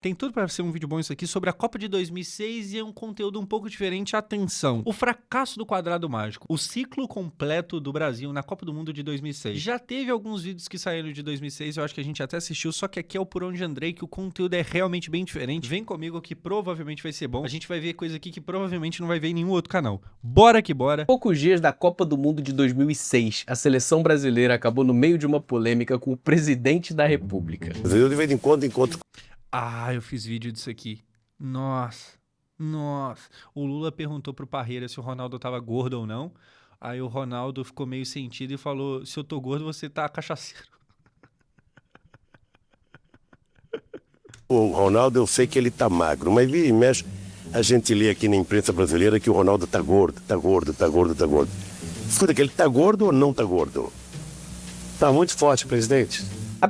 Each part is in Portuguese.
Tem tudo para ser um vídeo bom isso aqui sobre a Copa de 2006 e é um conteúdo um pouco diferente. Atenção, o fracasso do quadrado mágico, o ciclo completo do Brasil na Copa do Mundo de 2006. Já teve alguns vídeos que saíram de 2006, eu acho que a gente até assistiu, só que aqui é o Por Onde Andrei, que o conteúdo é realmente bem diferente. Vem comigo que provavelmente vai ser bom. A gente vai ver coisa aqui que provavelmente não vai ver em nenhum outro canal. Bora que bora! Poucos dias da Copa do Mundo de 2006, a seleção brasileira acabou no meio de uma polêmica com o presidente da República. Eu de vez em quando encontro. Ah, eu fiz vídeo disso aqui. Nossa. O Lula perguntou pro Parreira se o Ronaldo tava gordo ou não. Aí o Ronaldo ficou meio sentido e falou: se eu tô gordo, você tá cachaceiro. O Ronaldo, eu sei que ele tá magro, mas vira e mexe, a gente lê aqui na imprensa brasileira que o Ronaldo tá gordo, tá gordo, tá gordo, tá gordo. Escuta, que ele tá gordo ou não tá gordo? Tá muito forte, presidente. A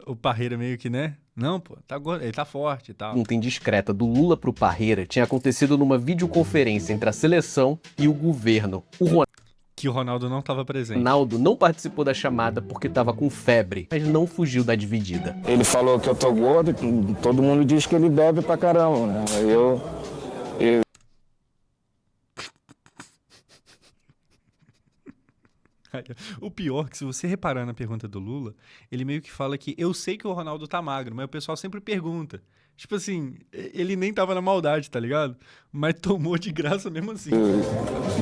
O Parreira meio que, né? Não, pô, tá gordo, ele tá forte e tal. pergunta indiscreta do Lula pro Parreira tinha acontecido numa videoconferência entre a seleção e o governo. O Que o Ronaldo não tava presente. Ronaldo não participou da chamada porque estava com febre, mas não fugiu da dividida. Ele falou que eu tô gordo, todo mundo diz que ele bebe pra caramba, né? O pior é que se você reparar na pergunta do Lula, ele meio que fala que eu sei que o Ronaldo tá magro, mas o pessoal sempre pergunta. Tipo assim, ele nem tava na maldade, tá ligado? Mas tomou de graça mesmo assim.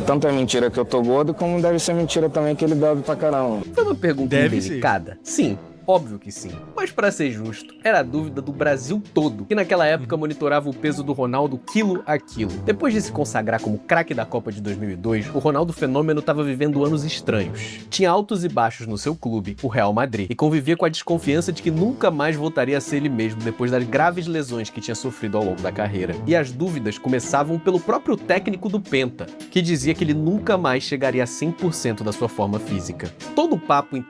Tanto é mentira que eu tô gordo, como deve ser mentira também que ele bebe pra caramba. Foi uma pergunta Deve indelicada? Sim. Óbvio que sim. Mas pra ser justo, era a dúvida do Brasil todo, que naquela época monitorava o peso do Ronaldo quilo a quilo. Depois de se consagrar como craque da Copa de 2002, o Ronaldo Fenômeno estava vivendo anos estranhos. Tinha altos e baixos no seu clube, o Real Madrid, e convivia com a desconfiança de que nunca mais voltaria a ser ele mesmo depois das graves lesões que tinha sofrido ao longo da carreira. E as dúvidas começavam pelo próprio técnico do Penta, que dizia que ele nunca mais chegaria a 100% da sua forma física. Todo o papo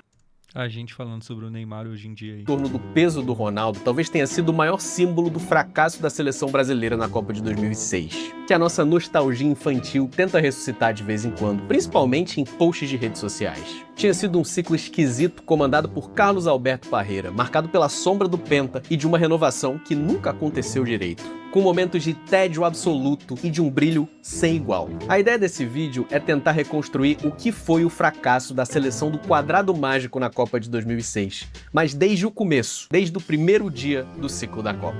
A gente falando sobre o Neymar hoje em dia aí. em torno do peso do Ronaldo talvez tenha sido o maior símbolo do fracasso da seleção brasileira na Copa de 2006, que a nossa nostalgia infantil tenta ressuscitar de vez em quando, principalmente em posts de redes sociais. Tinha sido um ciclo esquisito comandado por Carlos Alberto Parreira, marcado pela sombra do Penta e de uma renovação que nunca aconteceu direito, com momentos de tédio absoluto e de um brilho sem igual. A ideia desse vídeo é tentar reconstruir o que foi o fracasso da seleção do quadrado mágico na Copa de 2006, mas desde o começo, desde o primeiro dia do ciclo da Copa.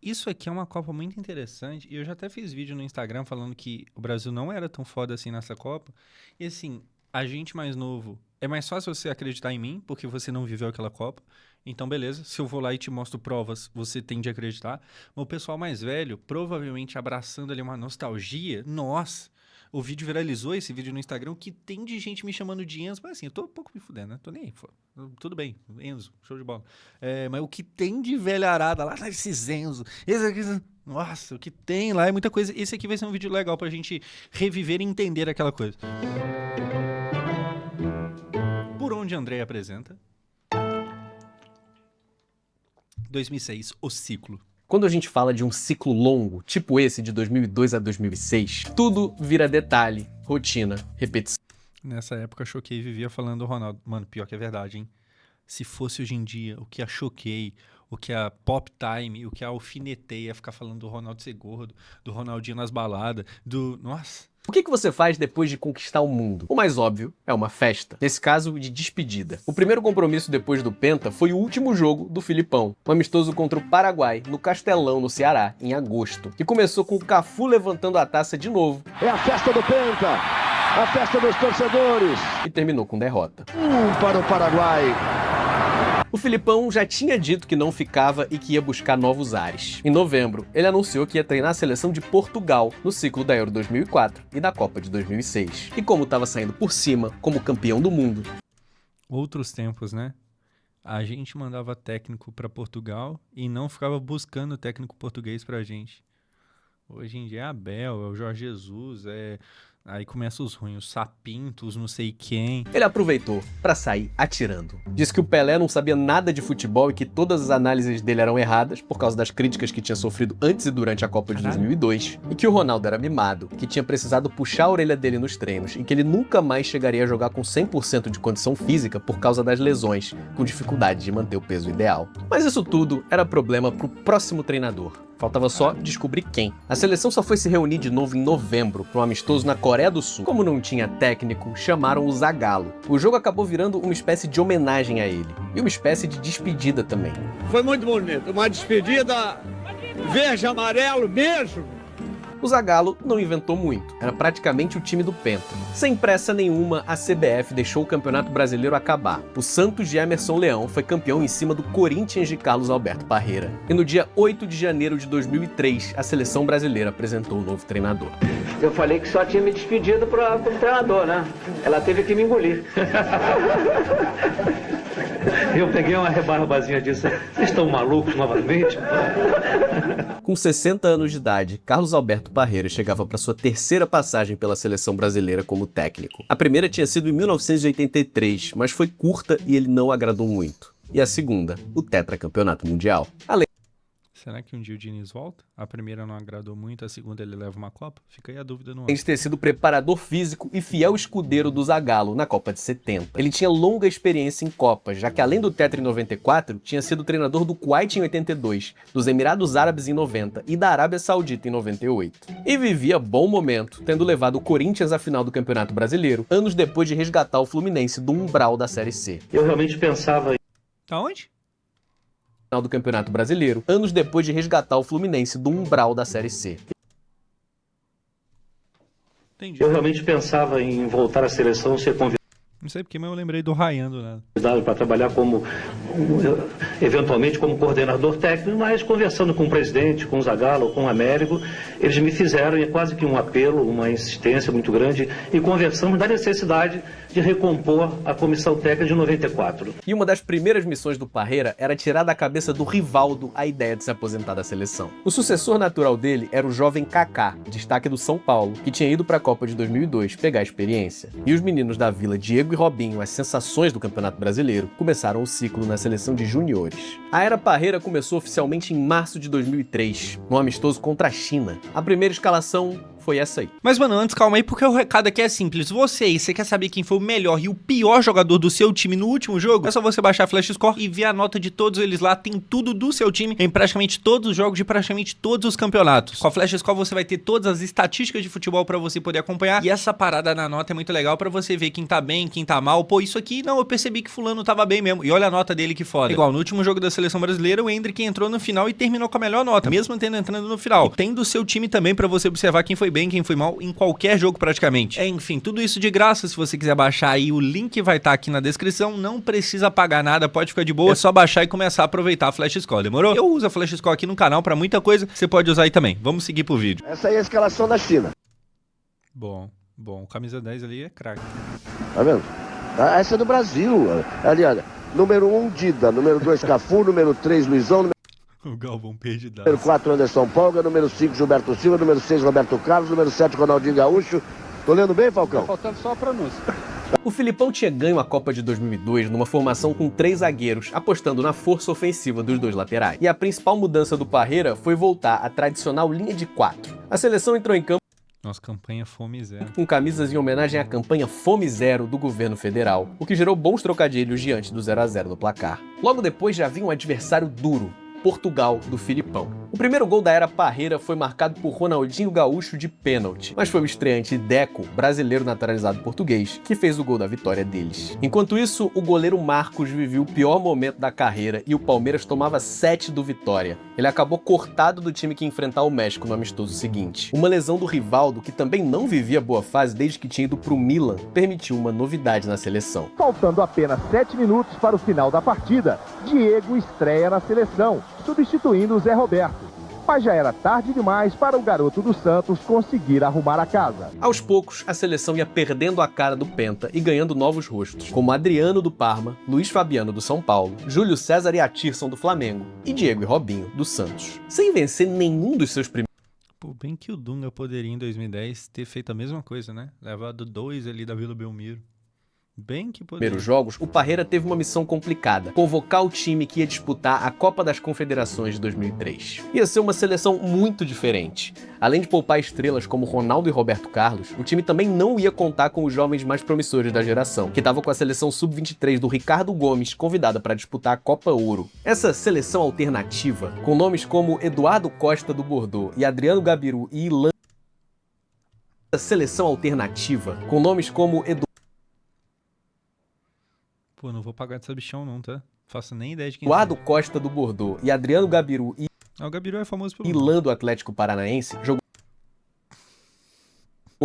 Isso aqui é uma Copa muito interessante e eu já até fiz vídeo no Instagram falando que o Brasil não era tão foda assim nessa Copa. E assim, a gente mais novo, é mais fácil você acreditar em mim, porque você não viveu aquela Copa. Então, beleza, se eu vou lá e te mostro provas, você tende a acreditar. Mas o pessoal mais velho, provavelmente abraçando ali uma nostalgia, nossa, o vídeo viralizou, esse vídeo no Instagram, o que tem de gente me chamando de Enzo, mas assim, eu tô um pouco me fudendo, né? Tô nem aí, tudo bem, Enzo, show de bola. Mas o que tem de velharada lá, esses Enzo, esse aqui, nossa, o que tem lá é muita coisa. Esse aqui vai ser um vídeo legal pra gente reviver e entender aquela coisa. Por Onde Andrei apresenta 2006, o ciclo. Quando a gente fala de um ciclo longo, tipo esse de 2002 a 2006, tudo vira detalhe, rotina, repetição. Nessa época, a Choquei vivia falando do Ronaldo. Mano, pior que é verdade, hein? Se fosse hoje em dia, o que a Choquei, o que a Pop Time, o que a Alfinetei ia ficar falando do Ronaldo ser gordo, do Ronaldinho nas baladas, do... Nossa... O que você faz depois de conquistar o mundo? O mais óbvio é uma festa, nesse caso de despedida. O primeiro compromisso depois do Penta foi o último jogo do Filipão, um amistoso contra o Paraguai, no Castelão, no Ceará, em agosto, que começou com o Cafu levantando a taça de novo. É a festa do Penta, a festa dos torcedores. E terminou com derrota. Para o Paraguai. O Filipão já tinha dito que não ficava e que ia buscar novos ares. Em novembro, ele anunciou que ia treinar a seleção de Portugal no ciclo da Euro 2004 e da Copa de 2006. E como estava saindo por cima, como campeão do mundo... Outros tempos, né? A gente mandava técnico para Portugal e não ficava buscando técnico português pra gente. Hoje em dia é Abel, é o Jorge Jesus, Aí começa os ruins, os sapintos, não sei quem. Ele aproveitou para sair atirando. Disse que o Pelé não sabia nada de futebol e que todas as análises dele eram erradas por causa das críticas que tinha sofrido antes e durante a Copa de 2002, e que o Ronaldo era mimado, que tinha precisado puxar a orelha dele nos treinos e que ele nunca mais chegaria a jogar com 100% de condição física por causa das lesões, com dificuldade de manter o peso ideal. Mas isso tudo era problema pro próximo treinador. Faltava só descobrir quem. A seleção só foi se reunir de novo em novembro para um amistoso na Coreia do Sul. Como não tinha técnico, chamaram o Zagallo. O jogo acabou virando uma espécie de homenagem a ele. E uma espécie de despedida também. Foi muito bonito, uma despedida verde e amarelo mesmo. O Zagallo não inventou muito, era praticamente o time do Penta. Sem pressa nenhuma, a CBF deixou o Campeonato Brasileiro acabar. O Santos de Emerson Leão foi campeão em cima do Corinthians de Carlos Alberto Parreira. E no dia 8 de janeiro de 2003, a seleção brasileira apresentou o novo treinador. Eu falei que só tinha me despedido como treinador, né? Ela teve que me engolir. Eu peguei uma rebarbazinha disso. Vocês estão malucos novamente? Com 60 anos de idade, Carlos Alberto Parreira chegava para sua terceira passagem pela seleção brasileira como técnico. A primeira tinha sido em 1983, mas foi curta e ele não agradou muito. E a segunda, o tetracampeonato mundial. Será que um dia o Diniz volta? A primeira não agradou muito, a segunda ele leva uma Copa? Fica aí a dúvida no ar. Além de ter sido preparador físico e fiel escudeiro do Zagallo na Copa de 70. Ele tinha longa experiência em Copas, já que além do Tetra em 94, tinha sido treinador do Kuwait em 82, dos Emirados Árabes em 90 e da Arábia Saudita em 98. E vivia bom momento, tendo levado o Corinthians à final do Campeonato Brasileiro, anos depois de resgatar o Fluminense do umbral da Série C. Eu realmente pensava... Tá onde? Final do Campeonato Brasileiro, anos depois de resgatar o Fluminense do umbral da Série C. Entendi. Eu realmente pensava em voltar à seleção, ser convidado Não sei porque, mas eu lembrei do Ryan do nada. para trabalhar eventualmente como coordenador técnico, mas conversando com o presidente, com o Zagallo, com o Américo, eles me fizeram quase que um apelo, uma insistência muito grande, e conversamos da necessidade de recompor a comissão técnica de 94. E uma das primeiras missões do Parreira era tirar da cabeça do Rivaldo a ideia de se aposentar da seleção. O sucessor natural dele era o jovem Kaká, destaque do São Paulo, que tinha ido para a Copa de 2002 pegar experiência. E os meninos da Vila, Diego e Robinho, as sensações do Campeonato Brasileiro, começaram o ciclo na seleção de juniores. A era Parreira começou oficialmente em março de 2003, num amistoso contra a China. A primeira escalação foi essa aí. Mas, mano, antes, calma aí, porque o recado aqui é simples. Você quer saber quem foi o melhor e o pior jogador do seu time no último jogo? É só você baixar a Flash Score e ver a nota de todos eles lá. Tem tudo do seu time em praticamente todos os jogos de praticamente todos os campeonatos. Com a Flash Score você vai ter todas as estatísticas de futebol pra você poder acompanhar. E essa parada na nota é muito legal pra você ver quem tá bem, quem tá mal. Pô, isso aqui, não, eu percebi que fulano tava bem mesmo. E olha a nota dele, que foda. Igual, no último jogo da seleção brasileira, o Endrick entrou no final e terminou com a melhor nota, mesmo tendo entrando no final. E tem do seu time também pra você observar quem foi bem, quem foi mal, em qualquer jogo praticamente. Enfim, tudo isso de graça. Se você quiser baixar aí, o link vai estar aqui na descrição. Não precisa pagar nada, pode ficar de boa. É só baixar e começar a aproveitar a Flash Score, demorou? Eu uso a Flash Score aqui no canal pra muita coisa, você pode usar aí também. Vamos seguir pro vídeo. Essa aí é a escalação da China. Bom, camisa 10 ali é craque. Tá vendo? Essa é do Brasil. Ali, olha. Número 1, Dida. Número 2, Cafu. Número 3, Luizão. O Galvão perdido. Número 4, Anderson Polga. Número 5, Gilberto Silva. Número 6, Roberto Carlos. Número 7, Ronaldinho Gaúcho. Tô lendo bem, Falcão? Faltando só a pronúncia. O Filipão tinha ganho a Copa de 2002 numa formação com 3 zagueiros, apostando na força ofensiva dos 2 laterais. E a principal mudança do Parreira foi voltar à tradicional linha de 4. A seleção entrou em campo Nossa, campanha Fome Zero. com camisas em homenagem à campanha Fome Zero do governo federal, o que gerou bons trocadilhos diante do 0-0 no placar. Logo depois já vinha um adversário duro, Portugal, do Filipão. O primeiro gol da era Parreira foi marcado por Ronaldinho Gaúcho de pênalti, mas foi o estreante Deco, brasileiro naturalizado português, que fez o gol da vitória deles. Enquanto isso, o goleiro Marcos vivia o pior momento da carreira e o Palmeiras tomava 7 do Vitória. Ele acabou cortado do time que ia enfrentar o México no amistoso seguinte. Uma lesão do Rivaldo, que também não vivia boa fase desde que tinha ido pro Milan, permitiu uma novidade na seleção. Faltando apenas 7 minutos para o final da partida, Diego estreia na seleção, substituindo o Zé Roberto. Mas já era tarde demais para o garoto do Santos conseguir arrumar a casa. Aos poucos, a seleção ia perdendo a cara do Penta e ganhando novos rostos, como Adriano do Parma, Luiz Fabiano do São Paulo, Júlio César e Atirson do Flamengo, e Diego e Robinho do Santos. Sem vencer nenhum dos seus primeiros Pô, bem que o Dunga poderia, em 2010, ter feito a mesma coisa, né? Levado 2 ali da Vila Belmiro. Bem que poderia. Primeiros jogos, o Parreira teve uma missão complicada: convocar o time que ia disputar a Copa das Confederações de 2003. Ia ser uma seleção muito diferente. Além de poupar estrelas como Ronaldo e Roberto Carlos, o time também não ia contar com os jovens mais promissores da geração, que estavam com a seleção sub-23 do Ricardo Gomes, convidada para disputar a Copa Ouro. Essa seleção alternativa, com nomes como Eduardo Costa do Bordeaux e Adriano Gabiru e Ilan... Essa seleção alternativa, com nomes como Pô, não vou pagar dessa bichão não, tá? Faço nem ideia de quem Eduardo Costa do Bordeaux e Adriano Gabiru e o Gabiru é famoso pelo Ilan do Atlético Paranaense jogou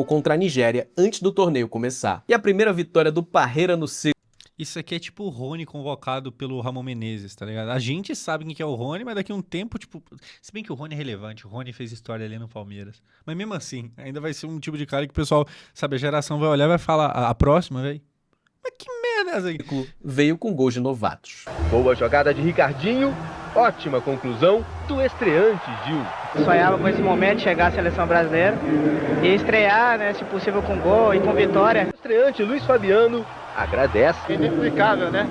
contra a Nigéria antes do torneio começar. E a primeira vitória do Parreira no ciclo. Isso aqui é tipo o Rony convocado pelo Ramon Menezes, tá ligado? A gente sabe quem que é o Rony, mas daqui a um tempo, tipo... Se bem que o Rony é relevante, o Rony fez história ali no Palmeiras. Mas mesmo assim, ainda vai ser um tipo de cara que o pessoal, sabe, a geração vai olhar e vai falar, a próxima, velho. Mas que merda é essa aí? Veio com gols de novatos. Boa jogada de Ricardinho, ótima conclusão do estreante Gil. Sonhava com esse momento de chegar à seleção brasileira e estrear, né, se possível com gol e com vitória. O estreante Luiz Fabiano agradece. Inexplicável, né?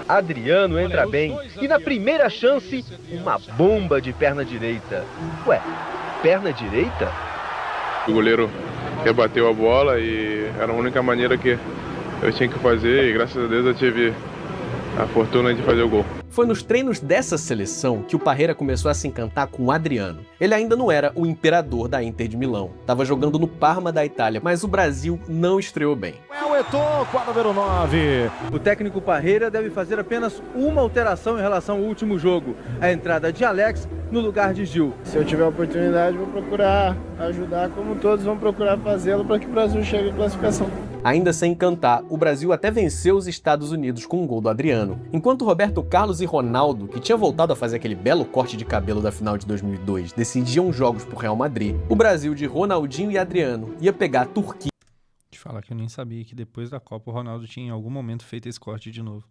Adriano entra bem e na primeira chance, uma bomba de perna direita. Ué, perna direita? O goleiro rebateu a bola e era a única maneira que eu tinha que fazer e graças a Deus eu tive a fortuna de fazer o gol. Foi nos treinos dessa seleção que o Parreira começou a se encantar com o Adriano. Ele ainda não era o imperador da Inter de Milão. Estava jogando no Parma da Itália, mas o Brasil não estreou bem. É o Eto'o, quadro número 9. O técnico Parreira deve fazer apenas uma alteração em relação ao último jogo. A entrada de Alex no lugar de Gil. Se eu tiver a oportunidade, vou procurar ajudar, como todos vão procurar fazê-lo, para que o Brasil chegue à classificação. Ainda sem encantar, o Brasil até venceu os Estados Unidos com um gol do Adriano. Enquanto Roberto Carlos e Ronaldo, que tinha voltado a fazer aquele belo corte de cabelo da final de 2002, decidiam jogos pro Real Madrid, o Brasil de Ronaldinho e Adriano ia pegar a Turquia. Te falar que eu nem sabia que depois da Copa o Ronaldo tinha em algum momento feito esse corte de novo.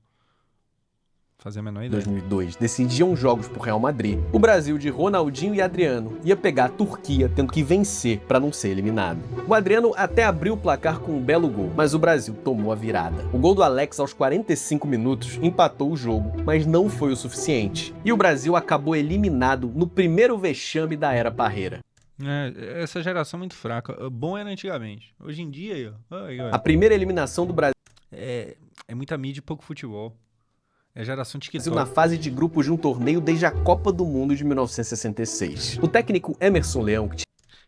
Fazia a menor ideia. 2002, decidiam jogos pro Real Madrid. O Brasil de Ronaldinho e Adriano ia pegar a Turquia tendo que vencer para não ser eliminado. O Adriano até abriu o placar com um belo gol, mas o Brasil tomou a virada. O gol do Alex aos 45 minutos empatou o jogo, mas não foi o suficiente. E o Brasil acabou eliminado no primeiro vexame da era Parreira. Essa geração é muito fraca. Bom era antigamente. Hoje em dia, a primeira eliminação do Brasil é muita mídia e pouco futebol. É a geração TikTok. Na fase de grupos de um torneio desde a Copa do Mundo de 1966. O técnico Emerson Leão,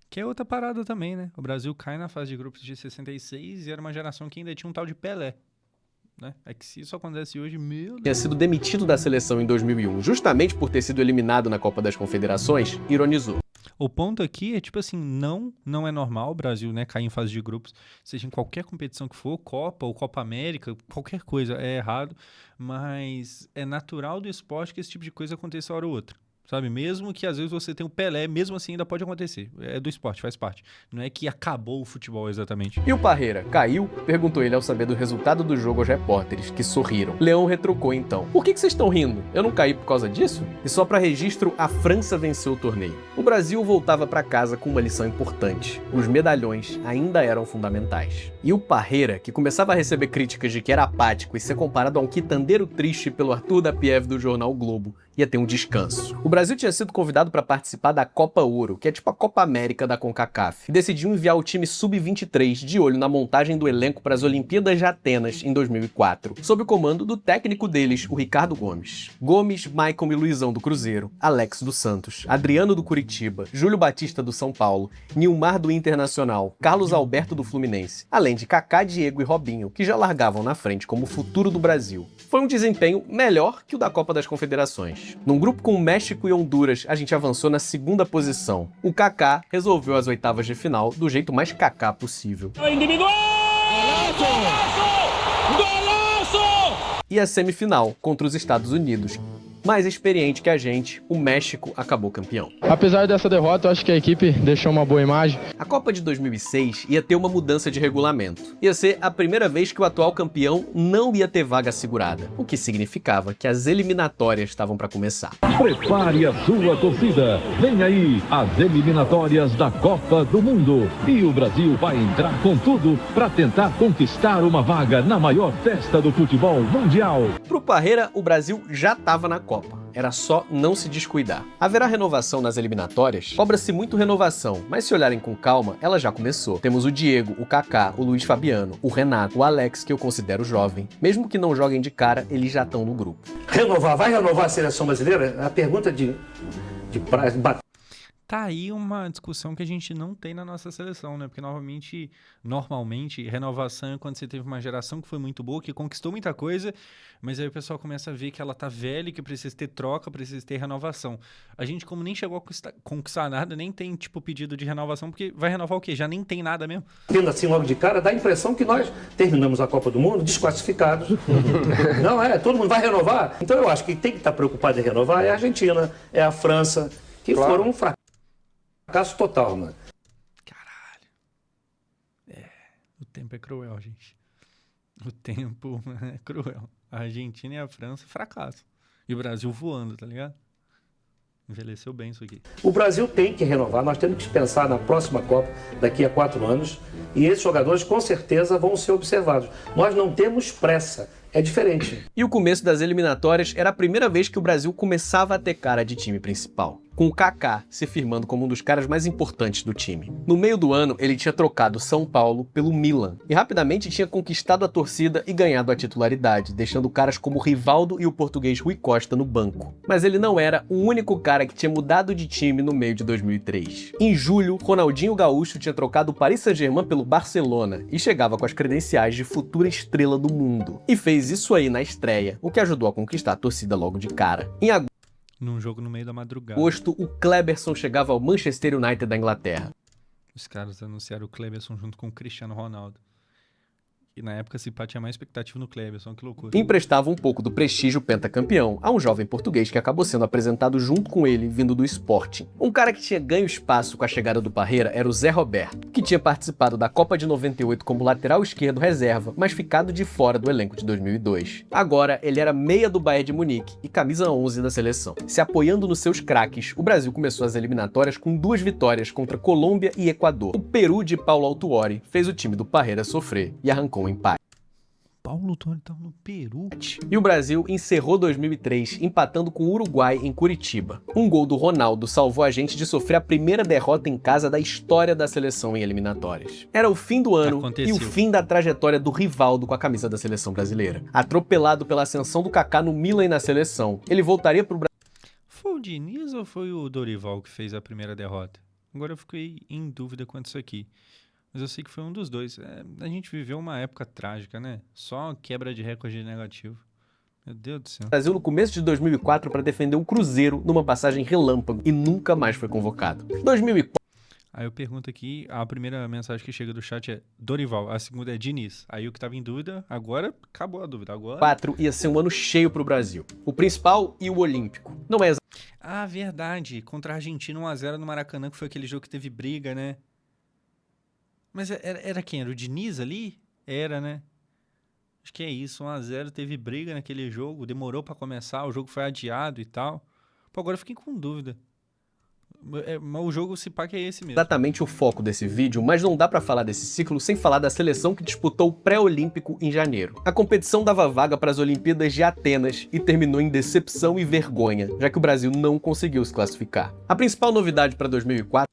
que é outra parada também, né? O Brasil cai na fase de grupos de 66 e era uma geração que ainda tinha um tal de Pelé. Né? É que se isso acontece hoje, tinha sido demitido da seleção em 2001, justamente por ter sido eliminado na Copa das Confederações, ironizou. O ponto aqui é, tipo assim, não é normal o Brasil, né, cair em fase de grupos, seja em qualquer competição que for, Copa ou Copa América, qualquer coisa, é errado, mas é natural do esporte que esse tipo de coisa aconteça uma hora ou outra. Sabe, mesmo que às vezes você tenha um Pelé, mesmo assim ainda pode acontecer. É do esporte, faz parte. Não é que acabou o futebol exatamente. E o Parreira, caiu? Perguntou ele ao saber do resultado do jogo aos repórteres, que sorriram. Leão retrucou então. Por que vocês estão rindo? Eu não caí por causa disso? E só para registro, a França venceu o torneio. O Brasil voltava para casa com uma lição importante. Os medalhões ainda eram fundamentais. E o Parreira, que começava a receber críticas de que era apático e ser comparado a um quitandeiro triste pelo Arthur Dapiev do jornal o Globo, ia ter um descanso. O Brasil tinha sido convidado para participar da Copa Ouro, que é tipo a Copa América da CONCACAF, e decidiu enviar o time sub-23 de olho na montagem do elenco para as Olimpíadas de Atenas em 2004, sob o comando do técnico deles, o Ricardo Gomes. Gomes, Maicon e Luizão do Cruzeiro, Alex do Santos, Adriano do Curitiba, Júlio Batista do São Paulo, Nilmar do Internacional, Carlos Alberto do Fluminense, além de Kaká, Diego e Robinho, que já largavam na frente como o futuro do Brasil. Foi um desempenho melhor que o da Copa das Confederações. Num grupo com México e Honduras, a gente avançou na segunda posição. O Kaká resolveu as oitavas de final do jeito mais Kaká possível. Individual! Golaço! Golaço! E a semifinal contra os Estados Unidos. Mais experiente que a gente, o México acabou campeão. Apesar dessa derrota, eu acho que a equipe deixou uma boa imagem. A Copa de 2006 ia ter uma mudança de regulamento. Ia ser a primeira vez que o atual campeão não ia ter vaga assegurada, o que significava que as eliminatórias estavam para começar. Prepare a sua torcida. Vem aí as eliminatórias da Copa do Mundo. E o Brasil vai entrar com tudo para tentar conquistar uma vaga na maior festa do futebol mundial. Pro Parreira, o Brasil já estava na Copa. Era só não se descuidar. Haverá renovação nas eliminatórias? Cobra-se muito renovação, mas se olharem com calma, ela já começou. Temos o Diego, o Kaká, o Luiz Fabiano, o Renato, o Alex, que eu considero jovem. Mesmo que não joguem de cara, eles já estão no grupo. Renovar, vai renovar a seleção brasileira? A pergunta de prazo. Tá aí uma discussão que a gente não tem na nossa seleção, né? Porque normalmente, renovação é quando você teve uma geração que foi muito boa, que conquistou muita coisa, mas aí o pessoal começa a ver que ela tá velha, que precisa ter troca, precisa ter renovação. A gente, como nem chegou a conquistar nada, nem tem, pedido de renovação, porque vai renovar o quê? Já nem tem nada mesmo. Tendo assim logo de cara, dá a impressão que nós terminamos a Copa do Mundo desclassificados. Não é? Todo mundo vai renovar? Então eu acho que tem que estar preocupado em renovar é a Argentina, é a França, que foram um fracasso total, mano. Caralho. O tempo é cruel, gente. O tempo é cruel. A Argentina e a França, fracasso. E o Brasil voando, tá ligado? Envelheceu bem isso aqui. O Brasil tem que renovar, nós temos que pensar na próxima Copa, daqui a 4 anos, e esses jogadores com certeza vão ser observados. Nós não temos pressa. É diferente. E o começo das eliminatórias era a primeira vez que o Brasil começava a ter cara de time principal, com o Kaká se firmando como um dos caras mais importantes do time. No meio do ano, ele tinha trocado São Paulo pelo Milan, e rapidamente tinha conquistado a torcida e ganhado a titularidade, deixando caras como Rivaldo e o português Rui Costa no banco. Mas ele não era o único cara que tinha mudado de time no meio de 2003. Em julho, Ronaldinho Gaúcho tinha trocado o Paris Saint-Germain pelo Barcelona, e chegava com as credenciais de futura estrela do mundo. E fez isso aí na estreia, o que ajudou a conquistar a torcida logo de cara. Em num jogo no meio da madrugada. agosto, o Kleberson chegava ao Manchester United da Inglaterra. Os caras anunciaram o Kleberson junto com o Cristiano Ronaldo. E na época se pá tinha mais expectativa no Kleberson, que loucura. Emprestava um pouco do prestígio pentacampeão a um jovem português que acabou sendo apresentado junto com ele, vindo do Sporting. Um cara que tinha ganho espaço com a chegada do Parreira era o Zé Roberto, que tinha participado da Copa de 98 como lateral esquerdo reserva, mas ficado de fora do elenco de 2002. Agora, ele era meia do Bayern de Munique e camisa 11 da seleção. Se apoiando nos seus craques, o Brasil começou as eliminatórias com 2 vitórias contra Colômbia e Equador. O Peru de Paulo Autuori fez o time do Parreira sofrer e arrancou um empate. Paulo Autuori tá no Peru. E o Brasil encerrou 2003 empatando com o Uruguai em Curitiba. Um gol do Ronaldo salvou a gente de sofrer a primeira derrota em casa da história da seleção em eliminatórias. Era o fim do ano e o fim da trajetória do Rivaldo com a camisa da seleção brasileira. Atropelado pela ascensão do Kaká no Milan e na seleção, ele voltaria pro Brasil. Foi o Diniz ou foi o Dorival que fez a primeira derrota? Agora eu fiquei em dúvida quanto isso aqui. Mas eu sei que foi um dos dois. A gente viveu uma época trágica, né? Só quebra de recorde negativo. Meu Deus do céu. Brasil no começo de 2004 para defender o Cruzeiro numa passagem relâmpago e nunca mais foi convocado. 2004. Aí eu pergunto aqui, a primeira mensagem que chega do chat é Dorival, a segunda é Diniz. Aí o que tava em dúvida, agora acabou a dúvida. Agora 4 ia ser um ano cheio pro Brasil. O principal e o olímpico. Não é Ah, verdade. Contra a Argentina 1-0 no Maracanã, que foi aquele jogo que teve briga, né? Mas era quem? Era o Diniz ali? Era, né? Acho que é isso. 1-0, teve briga naquele jogo. Demorou pra começar. O jogo foi adiado e tal. Pô, agora eu fiquei com dúvida. Mas o jogo se pá que é esse mesmo. Exatamente o foco desse vídeo, mas não dá pra falar desse ciclo sem falar da seleção que disputou o pré-olímpico em janeiro. A competição dava vaga para as Olimpíadas de Atenas e terminou em decepção e vergonha, já que o Brasil não conseguiu se classificar. A principal novidade para 2004...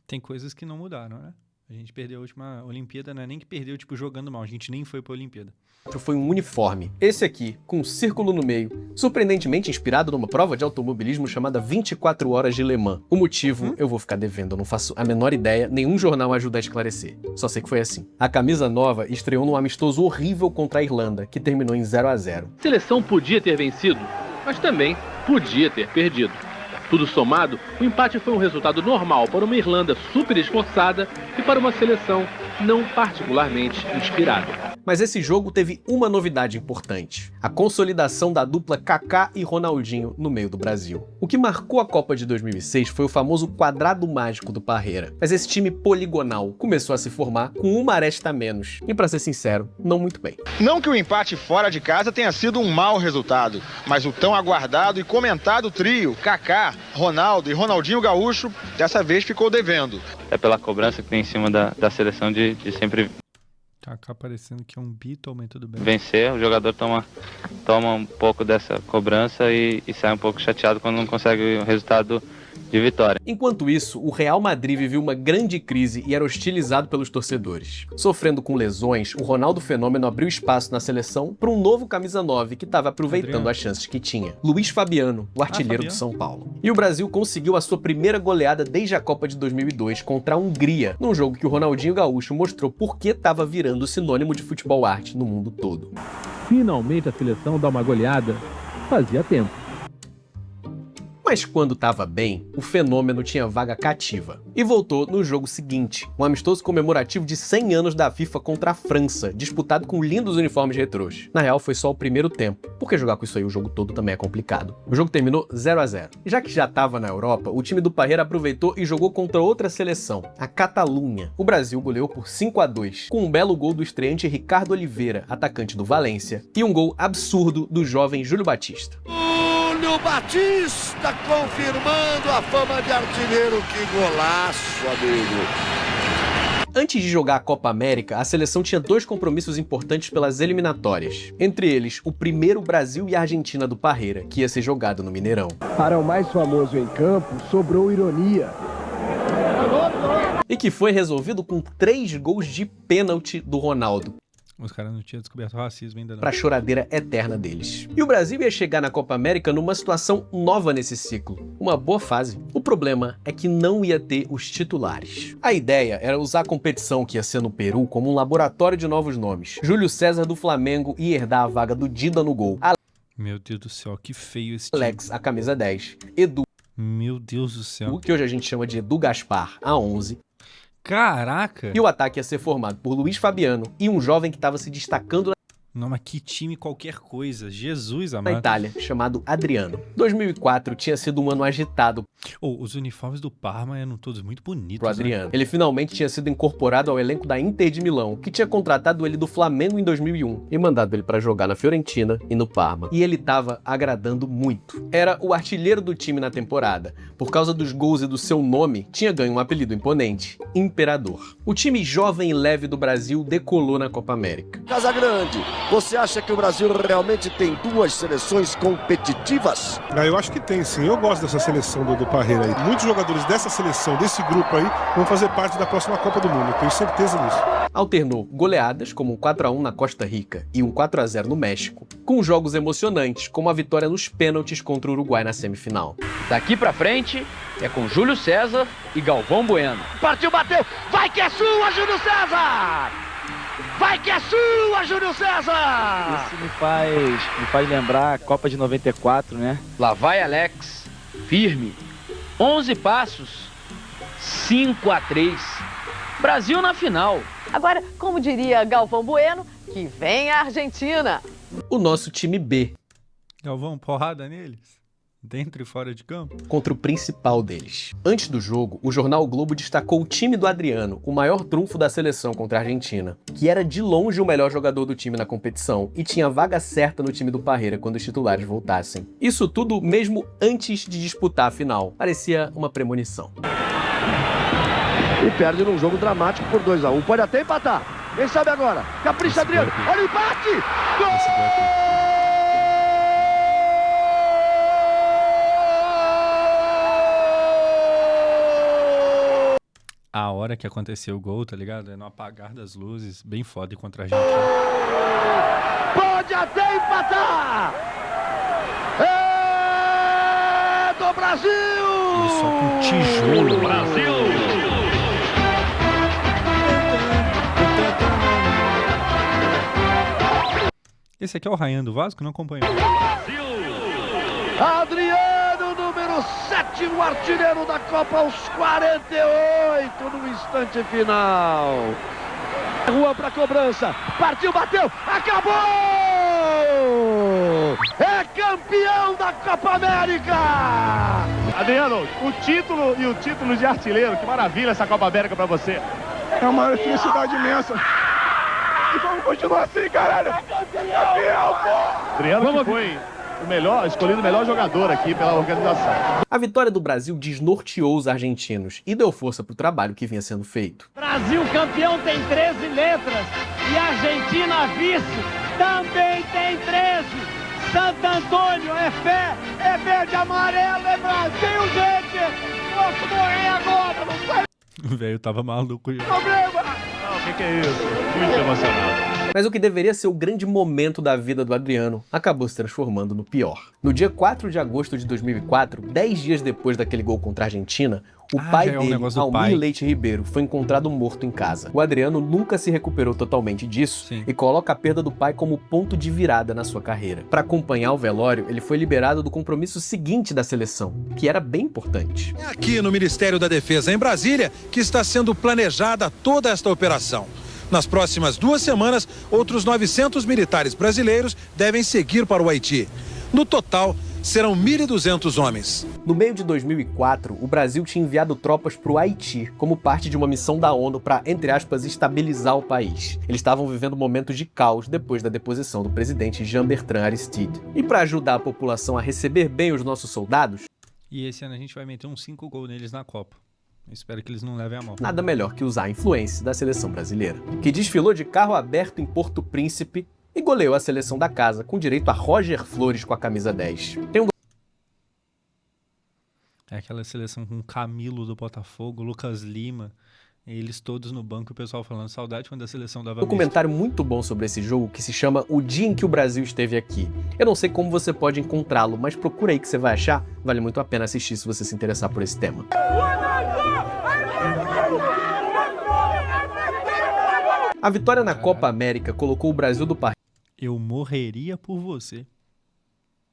Tem coisas que não mudaram, né? A gente perdeu a última Olimpíada, não é nem que perdeu, jogando mal. A gente nem foi pra Olimpíada. Foi um uniforme. Esse aqui, com um círculo no meio, surpreendentemente inspirado numa prova de automobilismo chamada 24 Horas de Le Mans. O motivo, eu vou ficar devendo, eu não faço a menor ideia, nenhum jornal ajuda a esclarecer. Só sei que foi assim. A camisa nova estreou num amistoso horrível contra a Irlanda, que terminou em 0-0. A seleção podia ter vencido, mas também podia ter perdido. Tudo somado, o empate foi um resultado normal para uma Irlanda super esforçada e para uma seleção não particularmente inspirada. Mas esse jogo teve uma novidade importante: a consolidação da dupla Kaká e Ronaldinho no meio do Brasil. O que marcou a Copa de 2006 foi o famoso quadrado mágico do Parreira. Mas esse time poligonal começou a se formar com uma aresta a menos. E pra ser sincero, não muito bem. Não que o empate fora de casa tenha sido um mau resultado, mas o tão aguardado e comentado trio Kaká, Ronaldo e Ronaldinho Gaúcho dessa vez ficou devendo. É pela cobrança que tem em cima da seleção de sempre Kaká parecendo que é um Beatle, mas tudo bem. vencer. O jogador toma um pouco dessa cobrança e sai um pouco chateado quando não consegue o resultado de vitória. Enquanto isso, o Real Madrid viveu uma grande crise e era hostilizado pelos torcedores. Sofrendo com lesões, o Ronaldo Fenômeno abriu espaço na seleção para um novo camisa 9 que estava aproveitando as chances que tinha. Luiz Fabiano, o artilheiro do São Paulo. E o Brasil conseguiu a sua primeira goleada desde a Copa de 2002 contra a Hungria, num jogo que o Ronaldinho Gaúcho mostrou por que estava virando sinônimo de futebol arte no mundo todo. Finalmente a seleção dá uma goleada. Fazia tempo. Mas quando estava bem, o Fenômeno tinha vaga cativa. E voltou no jogo seguinte, um amistoso comemorativo de 100 anos da FIFA contra a França, disputado com lindos uniformes retrôs. Na real, foi só o primeiro tempo, porque jogar com isso aí o jogo todo também é complicado. O jogo terminou 0-0. Já que já estava na Europa, o time do Parreira aproveitou e jogou contra outra seleção, a Catalunha. O Brasil goleou por 5-2, com um belo gol do estreante Ricardo Oliveira, atacante do Valência, e um gol absurdo do jovem Júlio Batista. Júlio Batista confirmando a fama de artilheiro. Que golaço, amigo! Antes de jogar a Copa América, a seleção tinha 2 compromissos importantes pelas eliminatórias. Entre eles, o primeiro Brasil e Argentina do Parreira, que ia ser jogado no Mineirão. Para o mais famoso em campo, sobrou ironia. E que foi resolvido com 3 gols de pênalti do Ronaldo. Os caras não tinham descoberto o racismo ainda não. Pra choradeira eterna deles. E o Brasil ia chegar na Copa América numa situação nova nesse ciclo. Uma boa fase. O problema é que não ia ter os titulares. A ideia era usar a competição que ia ser no Peru como um laboratório de novos nomes. Júlio César do Flamengo ia herdar a vaga do Dida no gol. Meu Deus do céu, que feio esse time. Alex, a camisa 10. Edu. Meu Deus do céu. O que hoje a gente chama de Edu Gaspar, a 11. Caraca! E o ataque ia ser formado por Luiz Fabiano e um jovem que estava se destacando Não, mas que time qualquer coisa. Jesus amado. na Itália, chamado Adriano. 2004 tinha sido um ano agitado Os uniformes do Parma eram todos muito bonitos. pro Adriano. Ele finalmente tinha sido incorporado ao elenco da Inter de Milão, que tinha contratado ele do Flamengo em 2001 e mandado ele pra jogar na Fiorentina e no Parma. E ele tava agradando muito. Era o artilheiro do time na temporada. Por causa dos gols e do seu nome, tinha ganho um apelido imponente: Imperador. O time jovem e leve do Brasil decolou na Copa América. Casagrande, você acha que o Brasil realmente tem 2 seleções competitivas? Eu acho que tem, sim. Eu gosto dessa seleção do Parreira aí. Muitos jogadores dessa seleção, desse grupo aí, vão fazer parte da próxima Copa do Mundo. Eu tenho certeza disso. Alternou goleadas, como um 4-1 na Costa Rica e um 4-0 no México, com jogos emocionantes, como a vitória nos pênaltis contra o Uruguai na semifinal. Daqui pra frente é com Júlio César e Galvão Bueno. Partiu, bateu, vai que é sua, Júlio César! Vai que é sua, Júlio César! Isso me faz lembrar a Copa de 94, né? Lá vai Alex, firme, 11 passos, 5-3. Brasil na final. Agora, como diria Galvão Bueno, que vem a Argentina. O nosso time B, Galvão, porrada neles. Dentro e fora de campo. contra o principal deles. Antes do jogo, o jornal o Globo destacou o time do Adriano, o maior trunfo da seleção contra a Argentina, que era de longe o melhor jogador do time na competição e tinha vaga certa no time do Parreira quando os titulares voltassem. Isso tudo mesmo antes de disputar a final. Parecia uma premonição. E perde num jogo dramático por 2-1. Pode até empatar. Quem sabe agora? Capricha, Adriano. Olha o empate! Gol! A hora que aconteceu o gol, tá ligado? É no apagar das luzes, bem foda e contra a gente. Pode até empatar! É do Brasil! E só com tijolo. Brasil! Esse aqui é o Ryan do Vasco? Não acompanhou. Adriano, número 7, o artilheiro da Copa aos 48, no instante final. Rua para cobrança, partiu, bateu, acabou! É campeão da Copa América! Adriano, o título de artilheiro, que maravilha essa Copa América para você. É uma felicidade imensa. E vamos continuar assim, caralho. Campeão, pô! Adriano que foi escolhido o melhor jogador aqui pela organização. A vitória do Brasil desnorteou os argentinos e deu força para o trabalho que vinha sendo feito. Brasil campeão tem 13 letras e Argentina vice também tem 13. Santo Antônio é fé, é verde, amarelo, é Brasil, gente! Posso morrer agora, não sai! O velho tava maluco. Problema! Não, o que é isso? Muito emocionado. Mas o que deveria ser o grande momento da vida do Adriano acabou se transformando no pior. No dia 4 de agosto de 2004, 10 dias depois daquele gol contra a Argentina, o pai dele, Almir Leite Ribeiro, foi encontrado morto em casa. O Adriano nunca se recuperou totalmente disso e coloca a perda do pai como ponto de virada na sua carreira. Para acompanhar o velório, ele foi liberado do compromisso seguinte da seleção, que era bem importante. É aqui no Ministério da Defesa, em Brasília, que está sendo planejada toda esta operação. Nas próximas 2 semanas, outros 900 militares brasileiros devem seguir para o Haiti. No total, serão 1.200 homens. No meio de 2004, o Brasil tinha enviado tropas para o Haiti como parte de uma missão da ONU para, entre aspas, estabilizar o país. Eles estavam vivendo momentos de caos depois da deposição do presidente Jean-Bertrand Aristide. E para ajudar a população a receber bem os nossos soldados... E esse ano a gente vai meter uns 5 gols neles na Copa. Eu espero que eles não levem a mão. Nada melhor que usar a influência da seleção brasileira, que desfilou de carro aberto em Porto Príncipe e goleou a seleção da casa, com direito a Roger Flores com a camisa 10. É aquela seleção com Camilo do Botafogo, Lucas Lima, eles todos no banco e o pessoal falando saudade quando a seleção dava um documentário muito bom sobre esse jogo que se chama O Dia em que o Brasil Esteve Aqui. Eu não sei como você pode encontrá-lo, mas procura aí que você vai achar. Vale muito a pena assistir se você se interessar por esse tema. A vitória na Copa América colocou o Brasil do parreira. Eu morreria por você.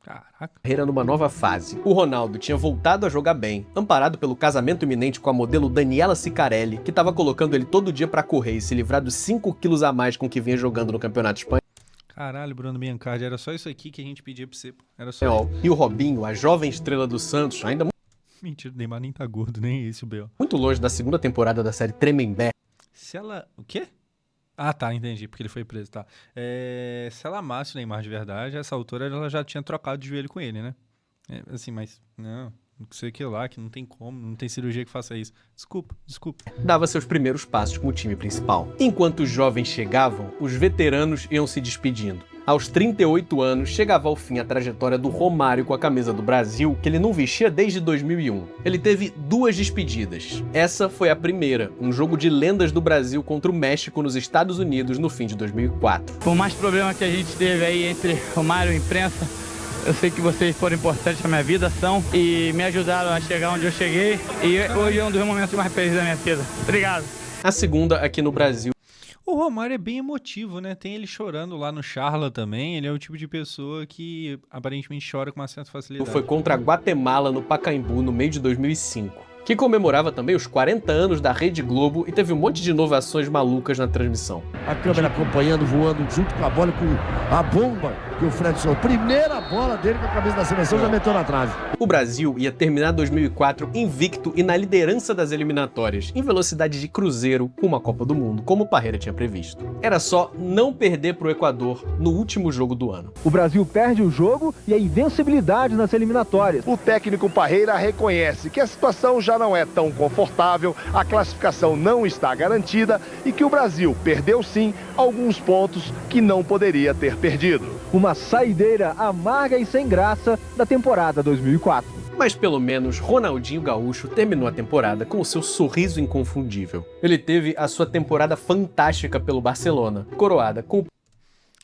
Caraca. Carreira numa nova fase. O Ronaldo tinha voltado a jogar bem, amparado pelo casamento iminente com a modelo Daniela Sicarelli, que estava colocando ele todo dia pra correr e se livrar dos 5 quilos a mais com que vinha jogando no Campeonato Espanhol. Caralho, Bruno Biancardi, era só isso aqui que a gente pedia pra você. Era só E o Robinho, a jovem estrela do Santos, ainda... Mentira, o Neymar nem tá gordo, nem esse o B.O. Muito longe da segunda temporada da série Tremembé. Se ela... O quê? Ah, tá, entendi, porque ele foi preso, tá. Se ela amasse o Neymar de verdade, a essa altura ela já tinha trocado de joelho com ele, né? Assim, mas não sei o que lá, que não tem como, não tem cirurgia que faça isso. Desculpa. Dava seus primeiros passos como time principal. Enquanto os jovens chegavam, os veteranos iam se despedindo. Aos 38 anos, chegava ao fim a trajetória do Romário com a camisa do Brasil, que ele não vestia desde 2001. Ele teve 2 despedidas. Essa foi a primeira, um jogo de lendas do Brasil contra o México nos Estados Unidos no fim de 2004. Por mais problema que a gente teve aí entre Romário e imprensa, eu sei que vocês foram importantes na minha vida, e me ajudaram a chegar onde eu cheguei, e hoje é um dos momentos mais felizes da minha vida. Obrigado. A segunda aqui no Brasil. O Romário é bem emotivo, né? Tem ele chorando lá no Charla também. Ele é o tipo de pessoa que aparentemente chora com uma certa facilidade. Foi contra a Guatemala no Pacaembu no meio de 2005. Que comemorava também os 40 anos da Rede Globo e teve um monte de inovações malucas na transmissão. A câmera acompanhando, voando junto com a bola, com a bomba que o Fred soltou. Primeira bola dele com a camisa da seleção, já meteu na trave. O Brasil ia terminar 2004 invicto e na liderança das eliminatórias, em velocidade de cruzeiro com uma Copa do Mundo, como o Parreira tinha previsto. Era só não perder pro Equador no último jogo do ano. O Brasil perde o jogo e a invencibilidade nas eliminatórias. O técnico Parreira reconhece que a situação já não é tão confortável, a classificação não está garantida e que o Brasil perdeu sim alguns pontos que não poderia ter perdido. Uma saideira amarga e sem graça da temporada 2004. Mas pelo menos Ronaldinho Gaúcho terminou a temporada com o seu sorriso inconfundível. Ele teve a sua temporada fantástica pelo Barcelona, coroada com...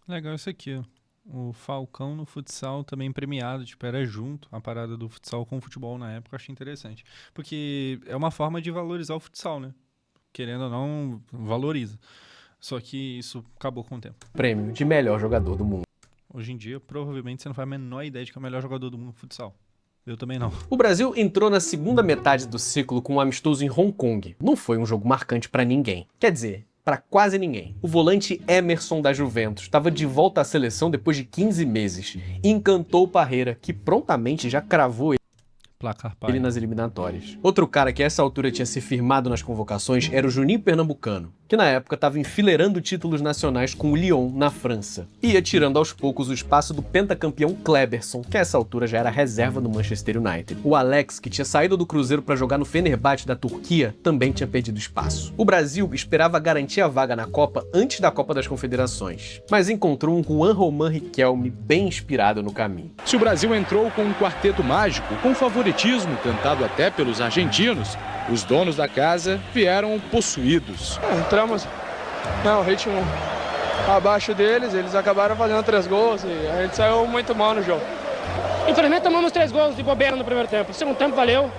Legal isso aqui, ó. O Falcão no futsal também premiado, tipo, era junto a parada do futsal com o futebol na época, eu achei interessante. Porque é uma forma de valorizar o futsal, né? Querendo ou não, valoriza. Só que isso acabou com o tempo. Prêmio de melhor jogador do mundo. Hoje em dia, provavelmente você não faz a menor ideia de que é o melhor jogador do mundo no futsal. Eu também não. O Brasil entrou na segunda metade do ciclo com um amistoso em Hong Kong. Não foi um jogo marcante pra ninguém. Quer dizer, para quase ninguém. O volante Emerson da Juventus estava de volta à seleção depois de 15 meses e encantou o Parreira, que prontamente já cravou ele nas eliminatórias. Outro cara que a essa altura tinha se firmado nas convocações era o Juninho Pernambucano, que na época estava enfileirando títulos nacionais com o Lyon, na França. E ia tirando aos poucos o espaço do pentacampeão Kleberson, que a essa altura já era reserva no Manchester United. O Alex, que tinha saído do Cruzeiro para jogar no Fenerbahçe da Turquia, também tinha perdido espaço. O Brasil esperava garantir a vaga na Copa antes da Copa das Confederações, mas encontrou um Juan Román Riquelme bem inspirado no caminho. Se o Brasil entrou com um quarteto mágico, com favoritismo cantado até pelos argentinos, os donos da casa vieram possuídos. Entramos no ritmo abaixo deles, eles acabaram fazendo 3 gols e a gente saiu muito mal no jogo. Infelizmente tomamos 3 gols de bobeira no primeiro tempo. O segundo tempo valeu,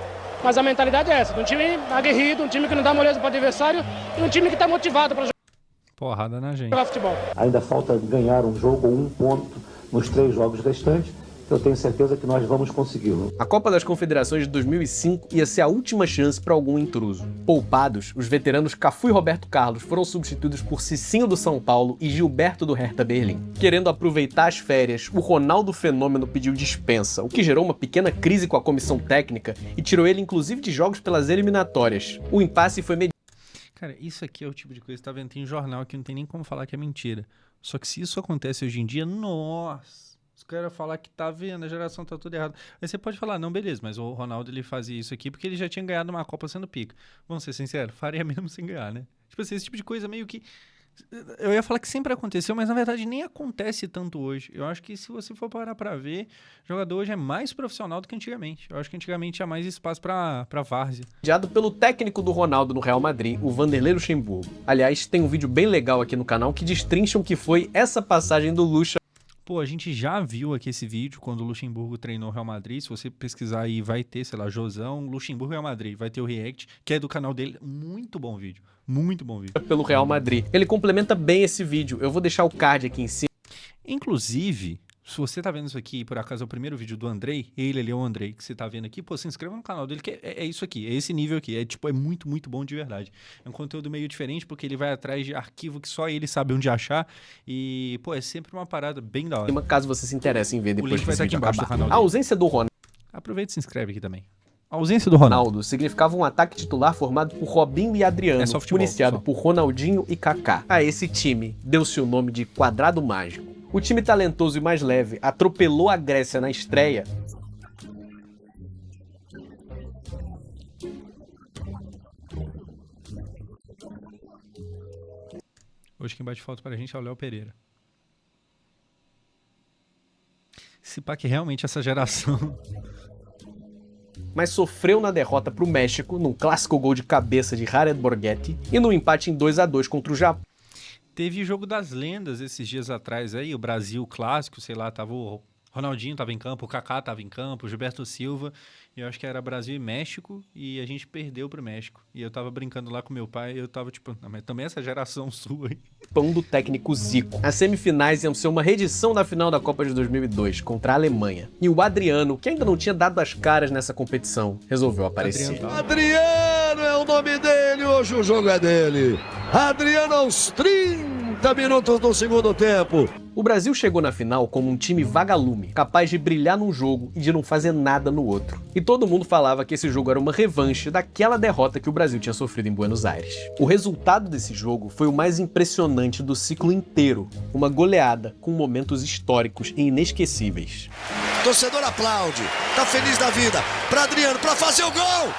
mas a mentalidade é essa, de um time aguerrido, um time que não dá moleza para o adversário e um time que está motivado para porrada na gente. jogar futebol. Ainda falta ganhar um jogo ou 1 ponto nos 3 jogos restantes. Eu tenho certeza que nós vamos consegui-lo. A Copa das Confederações de 2005 ia ser a última chance para algum intruso. Poupados, os veteranos Cafu e Roberto Carlos foram substituídos por Cicinho do São Paulo e Gilberto do Hertha Berlim. Querendo aproveitar as férias, o Ronaldo Fenômeno pediu dispensa, o que gerou uma pequena crise com a comissão técnica e tirou ele inclusive de jogos pelas eliminatórias. O impasse foi Cara, isso aqui é o tipo de coisa que tá vendo em jornal que não tem nem como falar que é mentira. Só que se isso acontece hoje em dia, nossa... Os caras falar que tá vendo, a geração tá tudo errado. Aí você pode falar, não, beleza, mas o Ronaldo ele fazia isso aqui porque ele já tinha ganhado uma Copa sendo pica. Vamos ser sinceros, faria mesmo sem ganhar, né? Tipo assim, esse tipo de coisa meio que... Eu ia falar que sempre aconteceu, mas na verdade nem acontece tanto hoje. Eu acho que se você for parar pra ver, o jogador hoje é mais profissional do que antigamente. Eu acho que antigamente tinha mais espaço pra várzea. Mediado pelo técnico do Ronaldo no Real Madrid, o Vanderlei Luxemburgo. Aliás, tem um vídeo bem legal aqui no canal que destrincha o que foi essa passagem do Luxa. Pô, a gente já viu aqui esse vídeo quando o Luxemburgo treinou o Real Madrid. Se você pesquisar aí, vai ter, sei lá, Josão, Luxemburgo Real Madrid. Vai ter o react, que é do canal dele. Muito bom vídeo. Muito bom vídeo. Pelo Real Madrid. Ele complementa bem esse vídeo. Eu vou deixar o card aqui em cima. Inclusive, se você tá vendo isso aqui, por acaso é o primeiro vídeo do Andrei, ele ali é o Andrei, que você tá vendo aqui, pô, se inscreva no canal dele, que é isso aqui, é esse nível aqui, é muito, muito bom de verdade. É um conteúdo meio diferente, porque ele vai atrás de arquivo que só ele sabe onde achar, e, pô, é sempre uma parada bem da hora. Caso você se interesse em ver depois o link vai estar aqui embaixo do canal dele. A ausência do Ronaldo. Aproveita e se inscreve aqui também. A ausência do Ronaldo significava um ataque titular formado por Robinho e Adriano, municiado por Ronaldinho e Kaká. A esse time deu-se o nome de Quadrado Mágico. O time talentoso e mais leve atropelou a Grécia na estreia. Hoje quem bate falta pra gente é o Léo Pereira. Se pá que realmente essa geração... Mas sofreu na derrota pro México, num clássico gol de cabeça de Jared Borghetti, e no empate em 2-2 contra o Japão. Teve jogo das lendas esses dias atrás aí, o Brasil clássico, sei lá, tava o Ronaldinho tava em campo, o Kaká tava em campo, o Gilberto Silva, e eu acho que era Brasil e México, e a gente perdeu pro México. E eu tava brincando lá com meu pai, e eu tava tipo, não, mas também essa geração sua aí. Pão do técnico Zico. As semifinais iam ser uma reedição da final da Copa de 2002, contra a Alemanha. E o Adriano, que ainda não tinha dado as caras nessa competição, resolveu aparecer. Adriano é o nome dele, hoje o jogo é dele. Adriano aos 30 minutos do segundo tempo. O Brasil chegou na final como um time vagalume, capaz de brilhar num jogo e de não fazer nada no outro. E todo mundo falava que esse jogo era uma revanche daquela derrota que o Brasil tinha sofrido em Buenos Aires. O resultado desse jogo foi o mais impressionante do ciclo inteiro, uma goleada com momentos históricos e inesquecíveis. O torcedor aplaude, tá feliz da vida, pra Adriano, pra fazer o gol!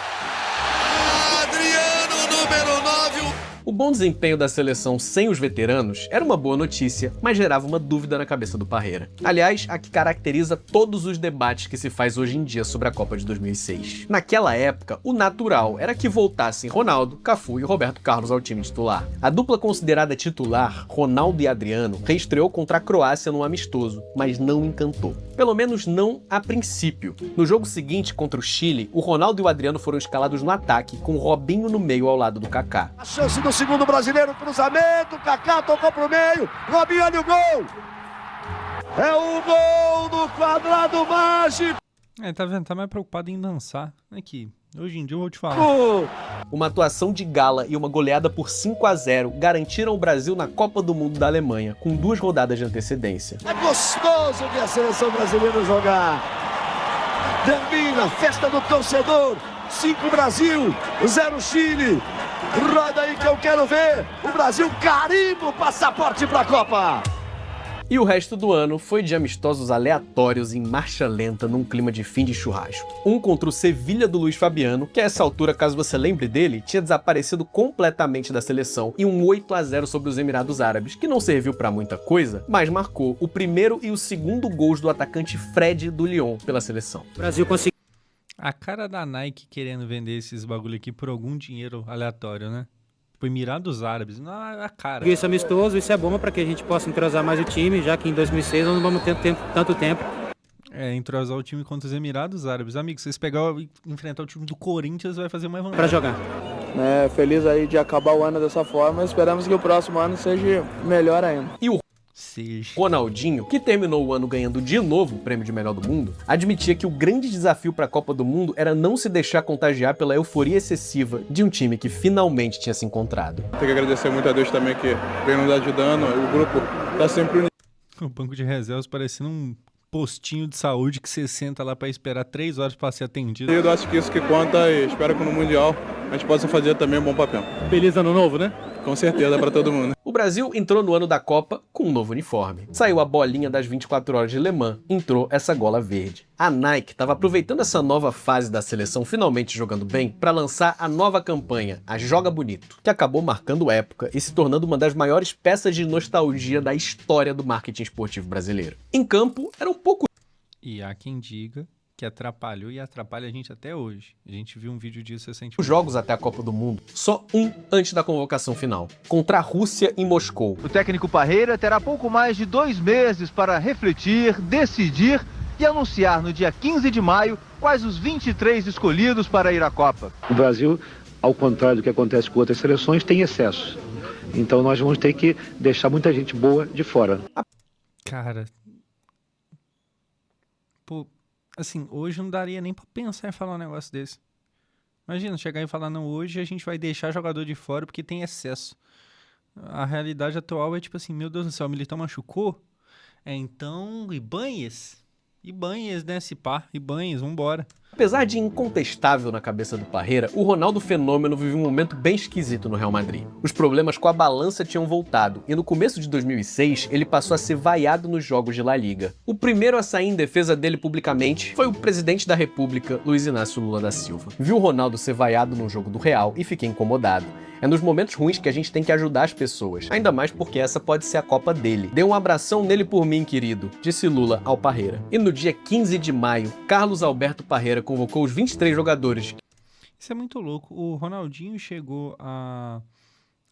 Adriano, número 9... O bom desempenho da seleção sem os veteranos era uma boa notícia, mas gerava uma dúvida na cabeça do Parreira. Aliás, a que caracteriza todos os debates que se faz hoje em dia sobre a Copa de 2006. Naquela época, o natural era que voltassem Ronaldo, Cafu e Roberto Carlos ao time titular. A dupla considerada titular, Ronaldo e Adriano, reestreou contra a Croácia no amistoso, mas não encantou. Pelo menos não a princípio. No jogo seguinte, contra o Chile, o Ronaldo e o Adriano foram escalados no ataque, com o Robinho no meio ao lado do Kaká. A chance do segundo brasileiro, cruzamento, Kaká tocou pro meio, Robinho, olha o gol! É o gol do Quadrado Mágico! Tá vendo? Tá mais preocupado em dançar. Aqui, Hoje em dia eu vou te falar. Uma atuação de gala e uma goleada por 5-0 garantiram o Brasil na Copa do Mundo da Alemanha, com 2 rodadas de antecedência. É gostoso ver a seleção brasileira jogar. Termina a festa do torcedor. 5 Brasil, 0 Chile. Roda aí que eu quero ver. O Brasil carimba o passaporte pra Copa. E o resto do ano foi de amistosos aleatórios em marcha lenta num clima de fim de churrasco. Um contra o Sevilha do Luiz Fabiano, que a essa altura, caso você lembre dele, tinha desaparecido completamente da seleção, e um 8-0 sobre os Emirados Árabes, que não serviu pra muita coisa, mas marcou o primeiro e o segundo gols do atacante Fred do Lyon pela seleção. O Brasil conseguiu. A cara da Nike querendo vender esses bagulho aqui por algum dinheiro aleatório, né? Tipo, Emirados Árabes, não, a cara. Isso é amistoso, isso é bom para que a gente possa entrosar mais o time, já que em 2006 nós não vamos ter tanto tempo. É, entrosar o time contra os Emirados Árabes. Amigos, vocês pegar e enfrentar o time do Corinthians, vai fazer mais vantagem. Pra jogar. Feliz aí de acabar o ano dessa forma, esperamos que o próximo ano seja melhor ainda. E o Ronaldinho, que terminou o ano ganhando de novo o prêmio de melhor do mundo, admitia que o grande desafio para a Copa do Mundo era não se deixar contagiar pela euforia excessiva de um time que finalmente tinha se encontrado. Tem que agradecer muito a Deus também que vem nos ajudando, o grupo tá sempre unido. O banco de reservas parecendo um postinho de saúde que você senta lá para esperar 3 horas para ser atendido. Eu acho que isso que conta e espero que no Mundial a gente possa fazer também um bom papel. Feliz ano novo, né? Com certeza, para todo mundo. O Brasil entrou no ano da Copa com um novo uniforme. Saiu a bolinha das 24 horas de Le Mans, entrou essa gola verde. A Nike estava aproveitando essa nova fase da seleção finalmente jogando bem para lançar a nova campanha, a Joga Bonito, que acabou marcando época e se tornando uma das maiores peças de nostalgia da história do marketing esportivo brasileiro. Em campo, era um pouco... E há quem diga que atrapalhou e atrapalha a gente até hoje. A gente viu um vídeo disso recentemente. Os jogos até a Copa do Mundo, só um antes da convocação final, contra a Rússia em Moscou. O técnico Parreira terá pouco mais de 2 meses para refletir, decidir e anunciar no dia 15 de maio quais os 23 escolhidos para ir à Copa. O Brasil, ao contrário do que acontece com outras seleções, tem excesso. Então nós vamos ter que deixar muita gente boa de fora. Cara... Pô... Assim, hoje não daria nem pra pensar em falar um negócio desse. Imagina, chegar e falar, não, hoje a gente vai deixar jogador de fora porque tem excesso. A realidade atual é tipo assim, meu Deus do céu, o Militão machucou? Então, Ibanez, né, se pá, Ibanez, vambora. Apesar de incontestável na cabeça do Parreira, o Ronaldo Fenômeno vive um momento bem esquisito no Real Madrid. Os problemas com a balança tinham voltado, e no começo de 2006, ele passou a ser vaiado nos jogos de La Liga. O primeiro a sair em defesa dele publicamente foi o presidente da República, Luiz Inácio Lula da Silva. Viu o Ronaldo ser vaiado num jogo do Real e fiquei incomodado. É nos momentos ruins que a gente tem que ajudar as pessoas, ainda mais porque essa pode ser a Copa dele. Dê um abração nele por mim, querido, disse Lula ao Parreira. E no dia 15 de maio, Carlos Alberto Parreira convocou os 23 jogadores. Isso é muito louco. O Ronaldinho chegou a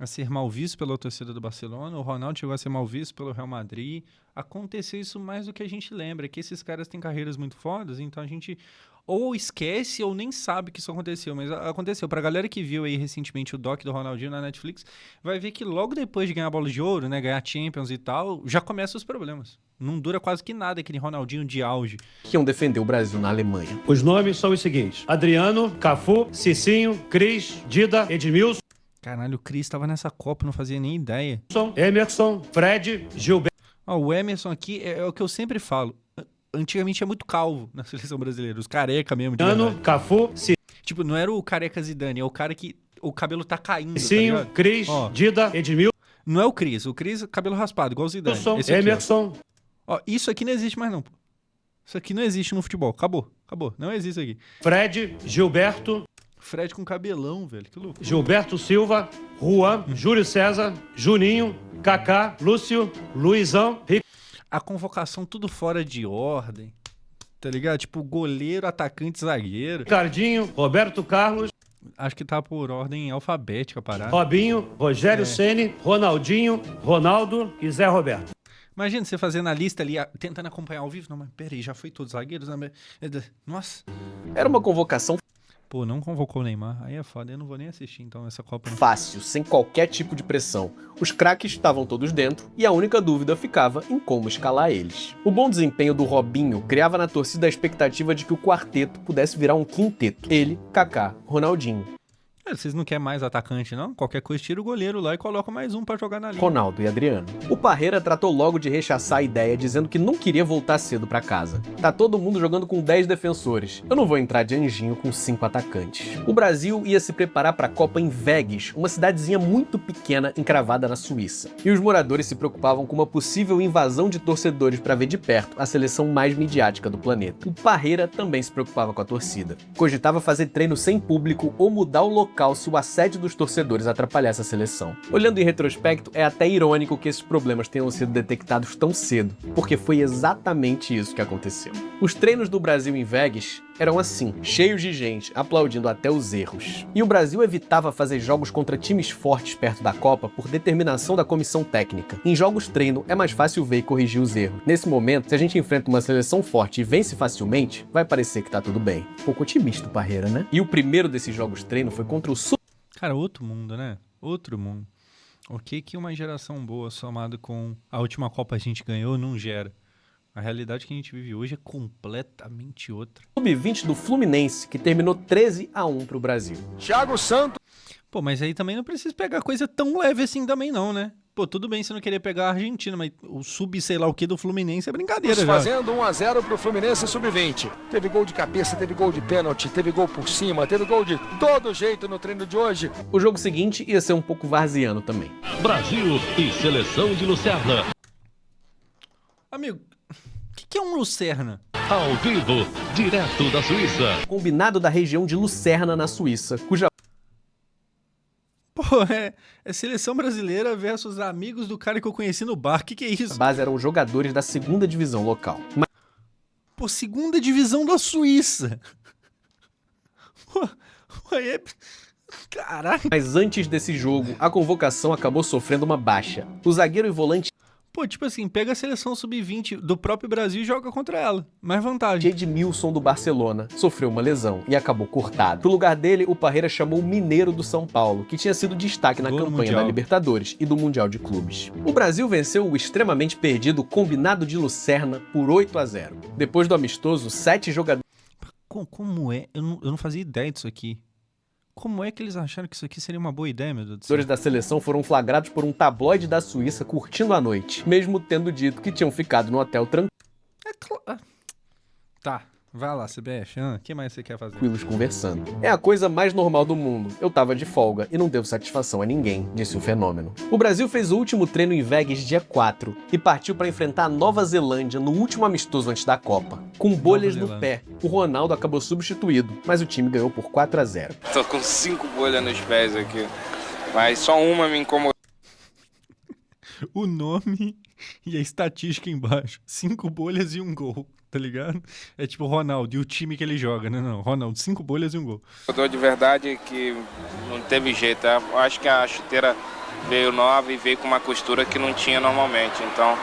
ser mal visto pela torcida do Barcelona, o Ronaldo chegou a ser mal visto pelo Real Madrid. Aconteceu isso mais do que a gente lembra, que esses caras têm carreiras muito fodas, então a gente ou esquece ou nem sabe que isso aconteceu, mas aconteceu. Pra galera que viu aí recentemente o doc do Ronaldinho na Netflix, vai ver que logo depois de ganhar a bola de ouro, né, ganhar Champions e tal, já começam os problemas. Não dura quase que nada aquele Ronaldinho de auge. Que iam defender o Brasil na Alemanha. Os nomes são os seguintes: Adriano, Cafu, Cicinho, Cris, Dida, Edmilson. Caralho, o Cris tava nessa Copa, não fazia nem ideia. Emerson, Fred, Gilberto. O Emerson aqui é o que eu sempre falo. Antigamente é muito calvo na seleção brasileira, os careca mesmo. Ano, Cafu, tipo, não era o careca Zidane, é o cara que o cabelo tá caindo. Sim, tá Cris, Dida, Edmilson. Não é o Cris cabelo raspado, igual o Zidane. Esse aqui, Emerson. Ó, isso aqui não existe mais não, pô. Isso aqui não existe no futebol, acabou. Não existe aqui. Fred, Gilberto. Fred com cabelão, velho, que louco. Gilberto Silva, Juan, Júlio César, Juninho, Kaká, Lúcio, Luizão, A convocação tudo fora de ordem, tá ligado? Tipo, goleiro, atacante, zagueiro. Ricardinho, Roberto Carlos. Acho que tá por ordem alfabética a parada. Robinho, Rogério Ceni, Ronaldinho, Ronaldo e Zé Roberto. Imagina você fazendo a lista ali, tentando acompanhar ao vivo. Não, mas peraí, já foi todos os zagueiros? Nossa. Era uma convocação Pô, não convocou o Neymar. Aí é foda, eu não vou nem assistir então essa Copa. Fácil, sem qualquer tipo de pressão. Os craques estavam todos dentro e a única dúvida ficava em como escalar eles. O bom desempenho do Robinho criava na torcida a expectativa de que o quarteto pudesse virar um quinteto. Ele, Kaká, Ronaldinho. Vocês não querem mais atacante, não? Qualquer coisa, tira o goleiro lá e coloca mais um pra jogar na linha. Ronaldo e Adriano. O Parreira tratou logo de rechaçar a ideia, dizendo que não queria voltar cedo pra casa. Tá todo mundo jogando com 10 defensores. Eu não vou entrar de anjinho com 5 atacantes. O Brasil ia se preparar pra Copa em Vegas, uma cidadezinha muito pequena encravada na Suíça. E os moradores se preocupavam com uma possível invasão de torcedores pra ver de perto a seleção mais midiática do planeta. O Parreira também se preocupava com a torcida. Cogitava fazer treino sem público ou mudar o local se o assédio dos torcedores atrapalhasse a seleção. Olhando em retrospecto, é até irônico que esses problemas tenham sido detectados tão cedo, porque foi exatamente isso que aconteceu. Os treinos do Brasil em Vegas eram assim, cheios de gente, aplaudindo até os erros. E o Brasil evitava fazer jogos contra times fortes perto da Copa por determinação da comissão técnica. Em jogos treino, é mais fácil ver e corrigir os erros. Nesse momento, se a gente enfrenta uma seleção forte e vence facilmente, vai parecer que tá tudo bem. Pouco otimista o Parreira, né? E o primeiro desses jogos treino foi contra o Cara, outro mundo, né? Outro mundo. O que uma geração boa somado com a última Copa a gente ganhou não gera? A realidade que a gente vive hoje é completamente outra. Sub-20 do Fluminense, que terminou 13-1 pro Brasil. Thiago Santos. Pô, mas aí também não precisa pegar coisa tão leve assim também não, né? Pô, tudo bem você não querer pegar a Argentina, mas o sub sei lá o que do Fluminense é brincadeira já. Fazendo 1-0 pro Fluminense sub-20. Teve gol de cabeça, teve gol de pênalti, teve gol por cima, teve gol de todo jeito no treino de hoje. O jogo seguinte ia ser um pouco varziano também. Brasil e seleção de Lucerna. Amigo, o que é um Lucerna? Ao vivo, direto da Suíça. Combinado da região de Lucerna, na Suíça, cuja... Pô, é seleção brasileira versus amigos do cara que eu conheci no bar. Que é isso? A base eram jogadores da 2ª divisão local. Pô, 2ª divisão da Suíça. Pô, caraca. Mas antes desse jogo, a convocação acabou sofrendo uma baixa. O zagueiro e volante... Pô, tipo assim, pega a seleção sub-20 do próprio Brasil e joga contra ela. Mais vantagem. Edmilson do Barcelona sofreu uma lesão e acabou cortado. Pro lugar dele, o Parreira chamou o Mineiro do São Paulo, que tinha sido destaque na campanha da Libertadores e do Mundial de Clubes. O Brasil venceu o extremamente perdido Combinado de Lucerna por 8-0. Depois do amistoso, 7 jogadores... Como é? Eu não fazia ideia disso aqui. Como é que eles acharam que isso aqui seria uma boa ideia, meu Deus do céu? Os jogadores da seleção foram flagrados por um tabloide da Suíça curtindo a noite, mesmo tendo dito que tinham ficado no hotel tranquilo. Tá, vai lá, CBF. O que mais você quer fazer? Tranquilos conversando. É a coisa mais normal do mundo. Eu tava de folga e não devo satisfação a ninguém, disse o fenômeno. O Brasil fez o último treino em Vegas dia 4 e partiu para enfrentar a Nova Zelândia no último amistoso antes da Copa. Com bolhas no pé, o Ronaldo acabou substituído, mas o time ganhou por 4-0. Tô com 5 bolhas nos pés aqui, mas só uma me incomodou. O nome e a estatística embaixo. 5 bolhas e 1 gol. Tá ligado? É tipo o Ronaldo e o time que ele joga, né? Não, Ronaldo, 5 bolhas e 1 gol. Eu tô de verdade que não teve jeito. Eu acho que a chuteira veio nova e veio com uma costura que não tinha normalmente. Então,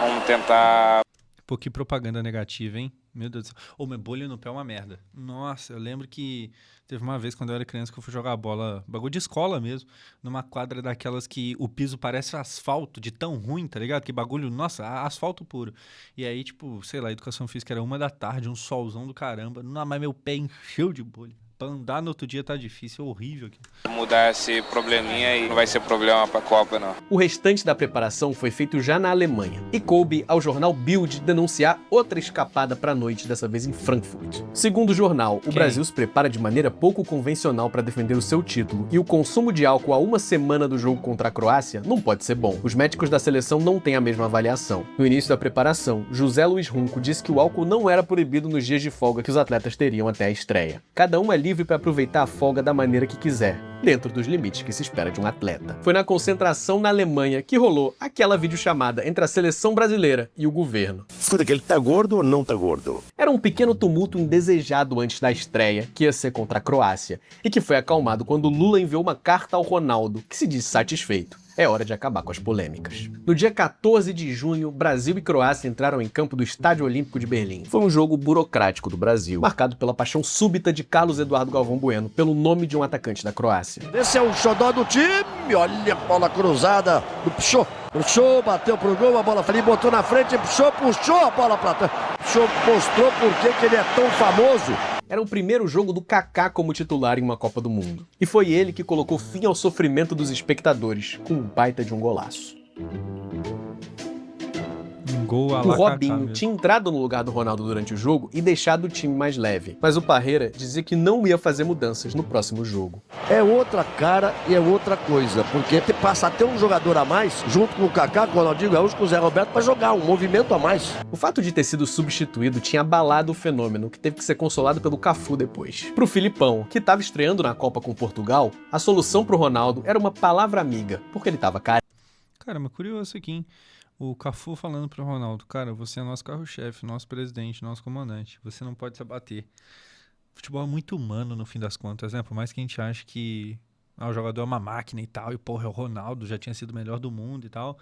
vamos tentar... Pô, que propaganda negativa, hein? Meu Deus do céu. Ô, mas bolha no pé é uma merda. Nossa, eu lembro que teve uma vez quando eu era criança que eu fui jogar bola, bagulho de escola mesmo, numa quadra daquelas que o piso parece asfalto, de tão ruim, tá ligado? Que bagulho, nossa, asfalto puro. E aí, tipo, sei lá, a educação física era 1 da tarde, um solzão do caramba. Não, mas meu pé encheu de bolha. Pra andar no outro dia tá difícil, é horrível aqui. Mudar esse probleminha e não vai ser problema pra Copa, não. O restante da preparação foi feito já na Alemanha e coube ao jornal Bild denunciar outra escapada pra noite, dessa vez em Frankfurt. Segundo o jornal, o Brasil se prepara de maneira pouco convencional para defender o seu título e o consumo de álcool a 1 semana do jogo contra a Croácia não pode ser bom. Os médicos da seleção não têm a mesma avaliação. No início da preparação, José Luiz Runco disse que o álcool não era proibido nos dias de folga que os atletas teriam até a estreia. Cada um é livre para aproveitar a folga da maneira que quiser, dentro dos limites que se espera de um atleta. Foi na concentração na Alemanha que rolou aquela videochamada entre a seleção brasileira e o governo. Escuta, que ele tá gordo ou não tá gordo? Era um pequeno tumulto indesejado antes da estreia, que ia ser contra a Croácia, e que foi acalmado quando Lula enviou uma carta ao Ronaldo, que se disse satisfeito. É hora de acabar com as polêmicas. No dia 14 de junho, Brasil e Croácia entraram em campo do Estádio Olímpico de Berlim. Foi um jogo burocrático do Brasil, marcado pela paixão súbita de Carlos Eduardo Galvão Bueno pelo nome de um atacante da Croácia. Esse é o xodó do time, olha a bola cruzada do Pichot. Puxou, bateu pro gol, a bola ali, botou na frente, puxou a bola pra trás. Pichot mostrou por que ele é tão famoso. Era o primeiro jogo do Kaká como titular em uma Copa do Mundo. E foi ele que colocou fim ao sofrimento dos espectadores, com um baita de um golaço. Gol a O la Robinho Kaká tinha entrado no lugar do Ronaldo durante o jogo e deixado o time mais leve. Mas o Parreira dizia que não ia fazer mudanças no próximo jogo. É outra cara e é outra coisa, porque passa a ter um jogador a mais, junto com o Kaká, com o Ronaldinho Gaúcho, com o Zé Roberto, para jogar, um movimento a mais. O fato de ter sido substituído tinha abalado o fenômeno, que teve que ser consolado pelo Cafu depois. Pro Filipão, que estava estreando na Copa com Portugal, a solução pro Ronaldo era uma palavra amiga, porque ele tava carente. Cara, mas curioso aqui, hein? O Cafu falando pro Ronaldo, cara, você é nosso carro-chefe, nosso presidente, nosso comandante. Você não pode se abater. Futebol é muito humano, no fim das contas, né? Por mais que a gente ache que o jogador é uma máquina e tal, e porra, é o Ronaldo, já tinha sido o melhor do mundo e tal.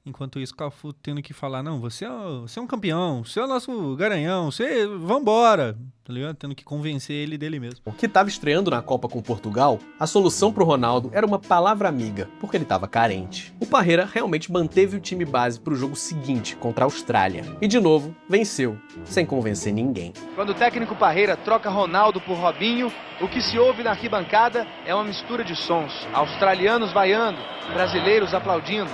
Enquanto isso, o Cafu tendo que falar, não, você é um campeão, você é o nosso garanhão, vambora, tá ligado? Tendo que convencer ele dele mesmo. O que estava estreando na Copa com Portugal, a solução pro Ronaldo era uma palavra amiga, porque ele estava carente. O Parreira realmente manteve o time base pro jogo seguinte, contra a Austrália. E de novo, venceu, sem convencer ninguém. Quando o técnico Parreira troca Ronaldo por Robinho, o que se ouve na arquibancada é uma mistura de sons. Australianos vaiando, brasileiros aplaudindo.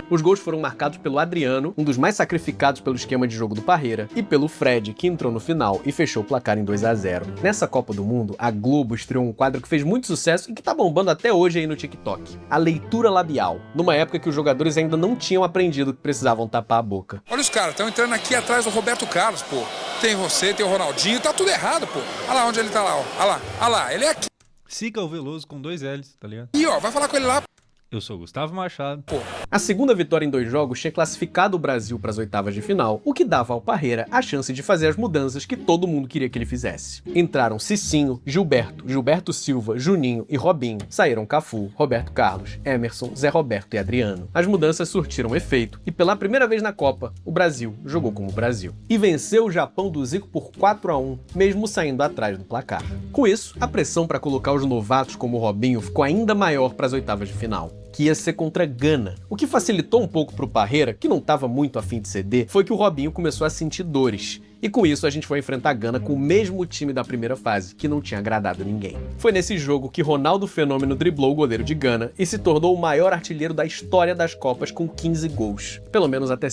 Os gols foram marcados pelo Adriano, um dos mais sacrificados pelo esquema de jogo do Parreira, e pelo Fred, que entrou no final e fechou o placar em 2-0. Nessa Copa do Mundo, a Globo estreou um quadro que fez muito sucesso e que tá bombando até hoje aí no TikTok. A leitura labial, numa época que os jogadores ainda não tinham aprendido que precisavam tapar a boca. Olha os caras, estão entrando aqui atrás do Roberto Carlos, pô. Tem você, tem o Ronaldinho, tá tudo errado, pô. Olha lá onde ele tá lá, ó. Olha lá, ele é aqui. Siga o Veloso com 2 L's, tá ligado? E ó, vai falar com ele lá. Eu sou Gustavo Machado. Pô. A segunda vitória em 2 jogos tinha classificado o Brasil para as oitavas de final, o que dava ao Parreira a chance de fazer as mudanças que todo mundo queria que ele fizesse. Entraram Cicinho, Gilberto Silva, Juninho e Robinho. Saíram Cafu, Roberto Carlos, Emerson, Zé Roberto e Adriano. As mudanças surtiram efeito e pela primeira vez na Copa, o Brasil jogou como o Brasil. E venceu o Japão do Zico por 4-1, mesmo saindo atrás do placar. Com isso, a pressão para colocar os novatos como o Robinho ficou ainda maior para as oitavas de final, que ia ser contra Gana. O que facilitou um pouco pro Parreira, que não estava muito afim de ceder, foi que o Robinho começou a sentir dores. E com isso a gente foi enfrentar Gana com o mesmo time da primeira fase, que não tinha agradado ninguém. Foi nesse jogo que Ronaldo Fenômeno driblou o goleiro de Gana e se tornou o maior artilheiro da história das Copas com 15 gols. Pelo menos até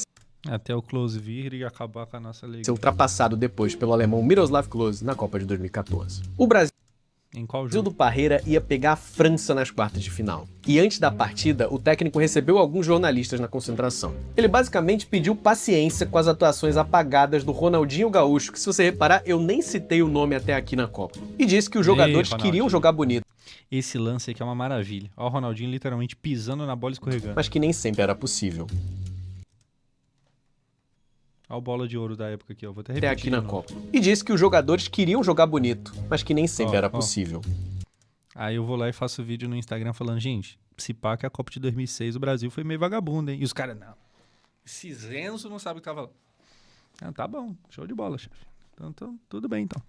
o Klose vir e acabar com a nossa liga. Ser ultrapassado depois pelo alemão Miroslav Klose na Copa de 2014. O Brasil do Parreira ia pegar a França nas quartas de final. E antes da partida, o técnico recebeu alguns jornalistas na concentração. Ele basicamente pediu paciência com as atuações apagadas do Ronaldinho Gaúcho, que se você reparar, eu nem citei o nome até aqui na Copa. E disse que os jogadores queriam jogar bonito. Esse lance aqui é uma maravilha. Ó o Ronaldinho literalmente pisando na bola e escorregando. Mas que nem sempre era possível. Olha o bola de ouro da época aqui, ó. Vou até repetir aqui na Copa. E disse que os jogadores queriam jogar bonito, mas que nem sempre era possível. Aí eu vou lá e faço vídeo no Instagram falando, gente, se pá que a Copa de 2006 o Brasil foi meio vagabundo, hein? E os caras, não. Esse Zenzo não sabe o que tava lá. Ah, tá bom, show de bola, chefe. Então, tudo bem, então.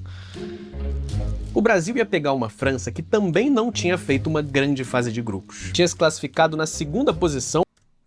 O Brasil ia pegar uma França que também não tinha feito uma grande fase de grupos. Tinha se classificado na segunda posição.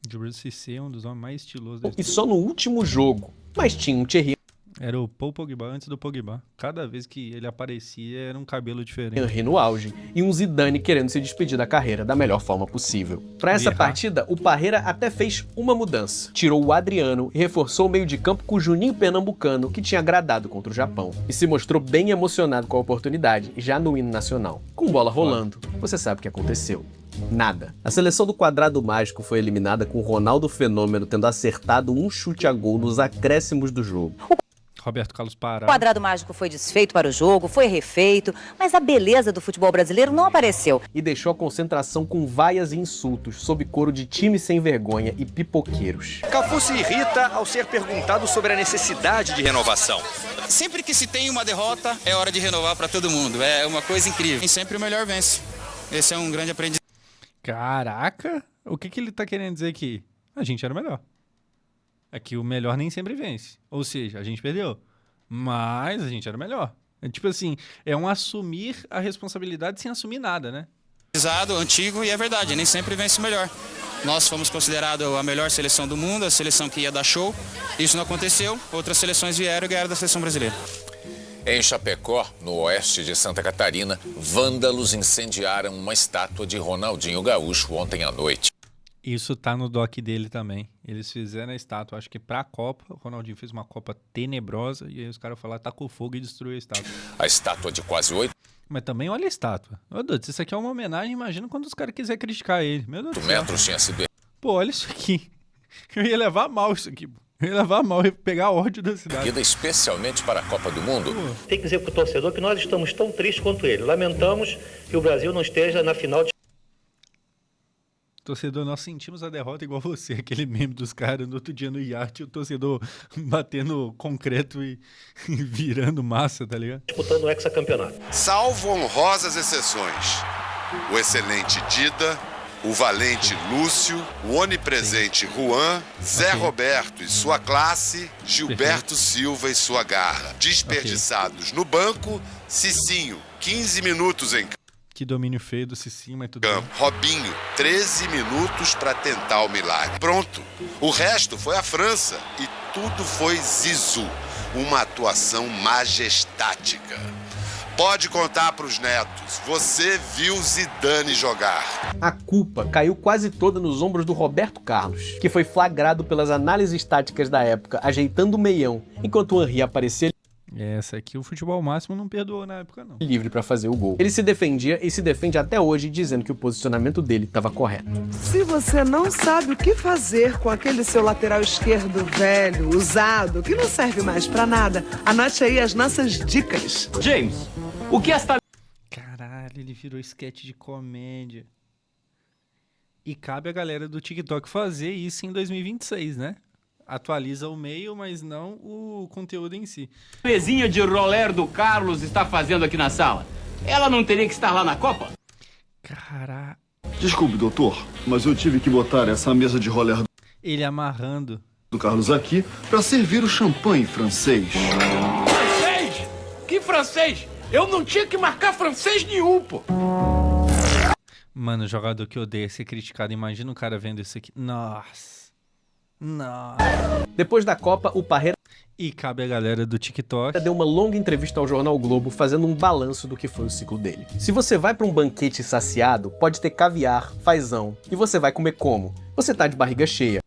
Djibril Cissé é um dos homens mais estilosos da história. E só no último jogo. Mas tinha um Thierry. Era o Paul Pogba antes do Pogba. Cada vez que ele aparecia era um cabelo diferente. Henry no auge e um Zidane querendo se despedir da carreira da melhor forma possível. Para essa partida, o Parreira até fez uma mudança. Tirou o Adriano e reforçou o meio de campo com o Juninho Pernambucano, que tinha agradado contra o Japão. E se mostrou bem emocionado com a oportunidade, já no hino nacional. Com bola rolando, você sabe o que aconteceu. Nada. A seleção do quadrado mágico foi eliminada com o Ronaldo Fenômeno tendo acertado um chute a gol nos acréscimos do jogo. Roberto Carlos parado. O quadrado mágico foi desfeito para o jogo, foi refeito, mas a beleza do futebol brasileiro não apareceu. E deixou a concentração com vaias e insultos, sob coro de time sem vergonha e pipoqueiros. Cafu se irrita ao ser perguntado sobre a necessidade de renovação. Sempre que se tem uma derrota, é hora de renovar para todo mundo. É uma coisa incrível. E sempre o melhor vence. Esse é um grande aprendizado. Caraca! O que ele tá querendo dizer aqui? A gente era o melhor. É que o melhor nem sempre vence. Ou seja, a gente perdeu. Mas a gente era o melhor. É tipo assim, é um assumir a responsabilidade sem assumir nada, né? Antigo, e é verdade, nem sempre vence o melhor. Nós fomos considerados a melhor seleção do mundo, a seleção que ia dar show. Isso não aconteceu, outras seleções vieram e ganharam da seleção brasileira. Em Chapecó, no oeste de Santa Catarina, vândalos incendiaram uma estátua de Ronaldinho Gaúcho ontem à noite. Isso tá no doc dele também. Eles fizeram a estátua, acho que pra Copa. O Ronaldinho fez uma Copa tenebrosa e aí os caras falaram, tacou fogo e destruiu a estátua. A estátua de quase 8 Mas também olha a estátua. Ô, Dudu, se isso aqui é uma homenagem, imagina quando os caras quiserem criticar ele. Meu Deus do céu. metros tinha sido... Pô, olha isso aqui. Eu ia levar mal isso aqui. Eu ia levar mal, eu ia pegar ódio da cidade. Especialmente para a Copa do Mundo. Tem que dizer para o torcedor que nós estamos tão tristes quanto ele. Lamentamos que o Brasil não esteja na final de... Torcedor, nós sentimos a derrota igual você, aquele meme dos caras no outro dia no iate, o torcedor batendo concreto e virando massa, tá ligado? Disputando o hexacampeonato. Salvo honrosas exceções, o excelente Dida, o valente Lúcio, o onipresente Juan, Zé Roberto e sua classe, Gilberto Silva e sua garra. Desperdiçados no banco, Cicinho, 15 minutos em campo. Que domínio feio do Cicinho, mas tudo bem. Robinho, 13 minutos para tentar o milagre. Pronto. O resto foi a França e tudo foi Zizou. Uma atuação majestática. Pode contar para os netos. Você viu Zidane jogar. A culpa caiu quase toda nos ombros do Roberto Carlos, que foi flagrado pelas análises táticas da época, ajeitando o meião, enquanto o Henry aparecia essa aqui o futebol máximo não perdoou na época, não. livre para fazer o gol. Ele se defendia e se defende até hoje, dizendo que o posicionamento dele estava correto. Se você não sabe o que fazer com aquele seu lateral esquerdo velho, usado, que não serve mais para nada, anote aí as nossas dicas. James, o que esta... Caralho, ele virou sketch de comédia. E cabe a galera do TikTok fazer isso em 2026, né? Atualiza o meio, mas não o conteúdo em si. A pezinha de roller do Carlos está fazendo aqui na sala? Ela não teria que estar lá na Copa? Caraca. Desculpe, doutor, mas eu tive que botar essa mesa de roller ele amarrando do Carlos aqui para servir o champanhe francês. Francês? Que francês? Eu não tinha que marcar francês nenhum, pô. Mano, o jogador que odeia ser criticado, imagina o cara vendo isso aqui. Nossa. Não. Depois da Copa, o Parreira... E cabe a galera do TikTok. Deu uma longa entrevista ao Jornal Globo, fazendo um balanço do que foi o ciclo dele. Se você vai para um banquete saciado, pode ter caviar, fazão. E você vai comer como? Você tá de barriga cheia.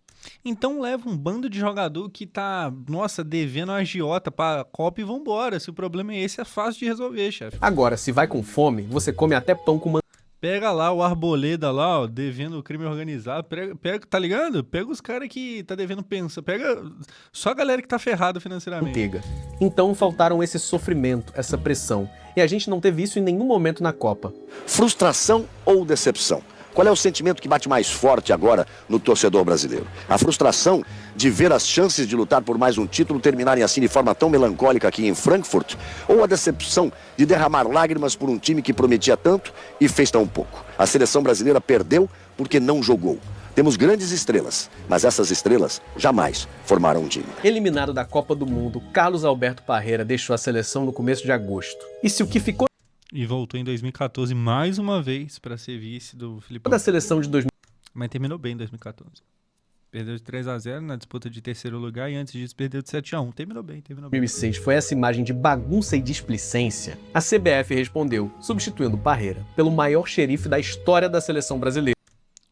Então leva um bando de jogador que tá, nossa, devendo a agiota pra Copa e vambora. Se o problema é esse, é fácil de resolver, chefe. Agora, se vai com fome, você come até pão com Pega lá o Arboleda lá, ó, devendo o crime organizado. Pega, tá ligado? Pega os caras que tá devendo pensar. Pega só a galera que tá ferrada financeiramente. Manteiga. Então faltaram esse sofrimento, essa pressão. E a gente não teve isso em nenhum momento na Copa. Frustração ou decepção? Qual é o sentimento que bate mais forte agora no torcedor brasileiro? A frustração de ver as chances de lutar por mais um título terminarem assim de forma tão melancólica aqui em Frankfurt? Ou a decepção de derramar lágrimas por um time que prometia tanto e fez tão pouco? A seleção brasileira perdeu porque não jogou. Temos grandes estrelas, mas essas estrelas jamais formaram um time. Eliminado da Copa do Mundo, Carlos Alberto Parreira deixou a seleção no começo de agosto. E se o que ficou... E voltou em 2014 mais uma vez para ser vice do Filipão. Da seleção de 2000. Mas terminou bem em 2014. Perdeu de 3-0 na disputa de terceiro lugar e antes disso perdeu de 7-1. Terminou bem. 2006 foi essa imagem de bagunça e displicência. A CBF respondeu, substituindo Parreira pelo maior xerife da história da seleção brasileira.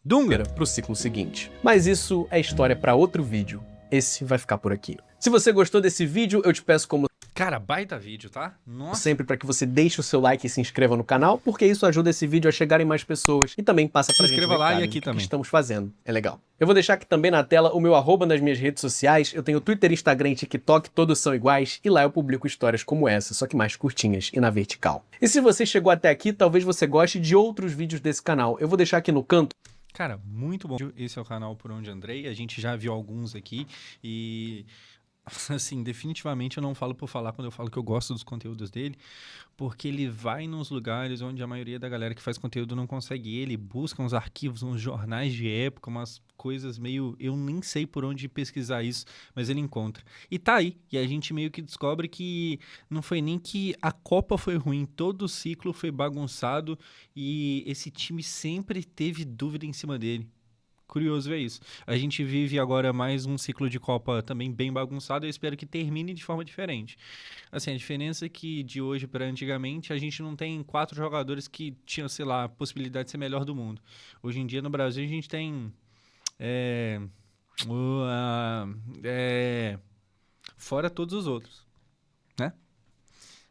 Dunga pro ciclo seguinte. Mas isso é história para outro vídeo. Esse vai ficar por aqui. Se você gostou desse vídeo, eu te peço como... Cara, baita vídeo, tá? Nossa. Sempre para que você deixe o seu like e se inscreva no canal, porque isso ajuda esse vídeo a chegar em mais pessoas e também passa pra gente se inscreva lá e aqui também. Que estamos fazendo. É legal. Eu vou deixar aqui também na tela o meu @ nas minhas redes sociais. Eu tenho Twitter, Instagram e TikTok, todos são iguais e lá eu publico histórias como essa, só que mais curtinhas e na vertical. E se você chegou até aqui, talvez você goste de outros vídeos desse canal. Eu vou deixar aqui no canto. Cara, muito bom. Esse é o canal Por Onde Andrei. A gente já viu alguns aqui e assim, definitivamente eu não falo por falar quando eu falo que eu gosto dos conteúdos dele, porque ele vai nos lugares onde a maioria da galera que faz conteúdo não consegue ir. Ele busca uns arquivos, uns jornais de época, umas coisas meio... Eu nem sei por onde pesquisar isso, mas ele encontra. E tá aí. E a gente meio que descobre que não foi nem que a Copa foi ruim, todo o ciclo foi bagunçado e esse time sempre teve dúvida em cima dele. Curioso ver isso. A gente vive agora mais um ciclo de Copa também bem bagunçado. Eu espero que termine de forma diferente. Assim, a diferença é que de hoje para antigamente a gente não tem 4 jogadores que tinham, sei lá, a possibilidade de ser melhor do mundo. Hoje em dia no Brasil a gente tem fora todos os outros, né?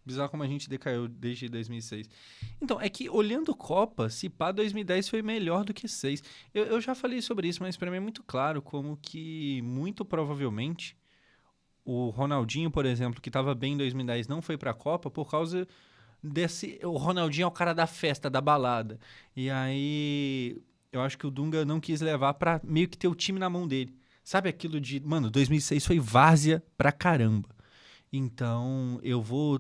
Bizarro como a gente decaiu desde 2006. Então, é que olhando Copa, se pá, 2010 foi melhor do que 6. Eu já falei sobre isso, mas pra mim é muito claro como que, muito provavelmente, o Ronaldinho, por exemplo, que tava bem em 2010, não foi pra Copa por causa desse... O Ronaldinho é o cara da festa, da balada. E aí, eu acho que o Dunga não quis levar pra meio que ter o time na mão dele. Sabe aquilo de... Mano, 2006 foi várzea pra caramba. Então, eu vou...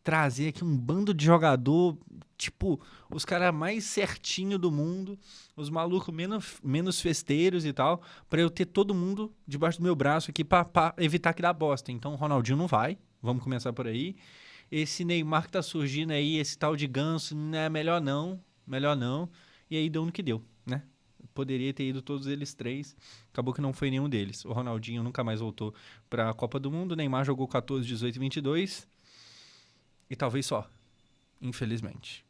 trazer aqui um bando de jogador, tipo, os caras mais certinho do mundo, os malucos menos festeiros e tal, pra eu ter todo mundo debaixo do meu braço aqui pra evitar que dá bosta. Então o Ronaldinho não vai, vamos começar por aí. Esse Neymar que tá surgindo aí, esse tal de Ganso, né, melhor não. E aí deu no que deu, né? Poderia ter ido todos eles 3, acabou que não foi nenhum deles. O Ronaldinho nunca mais voltou pra Copa do Mundo, o Neymar jogou 14, 18 e 22... E talvez só, infelizmente.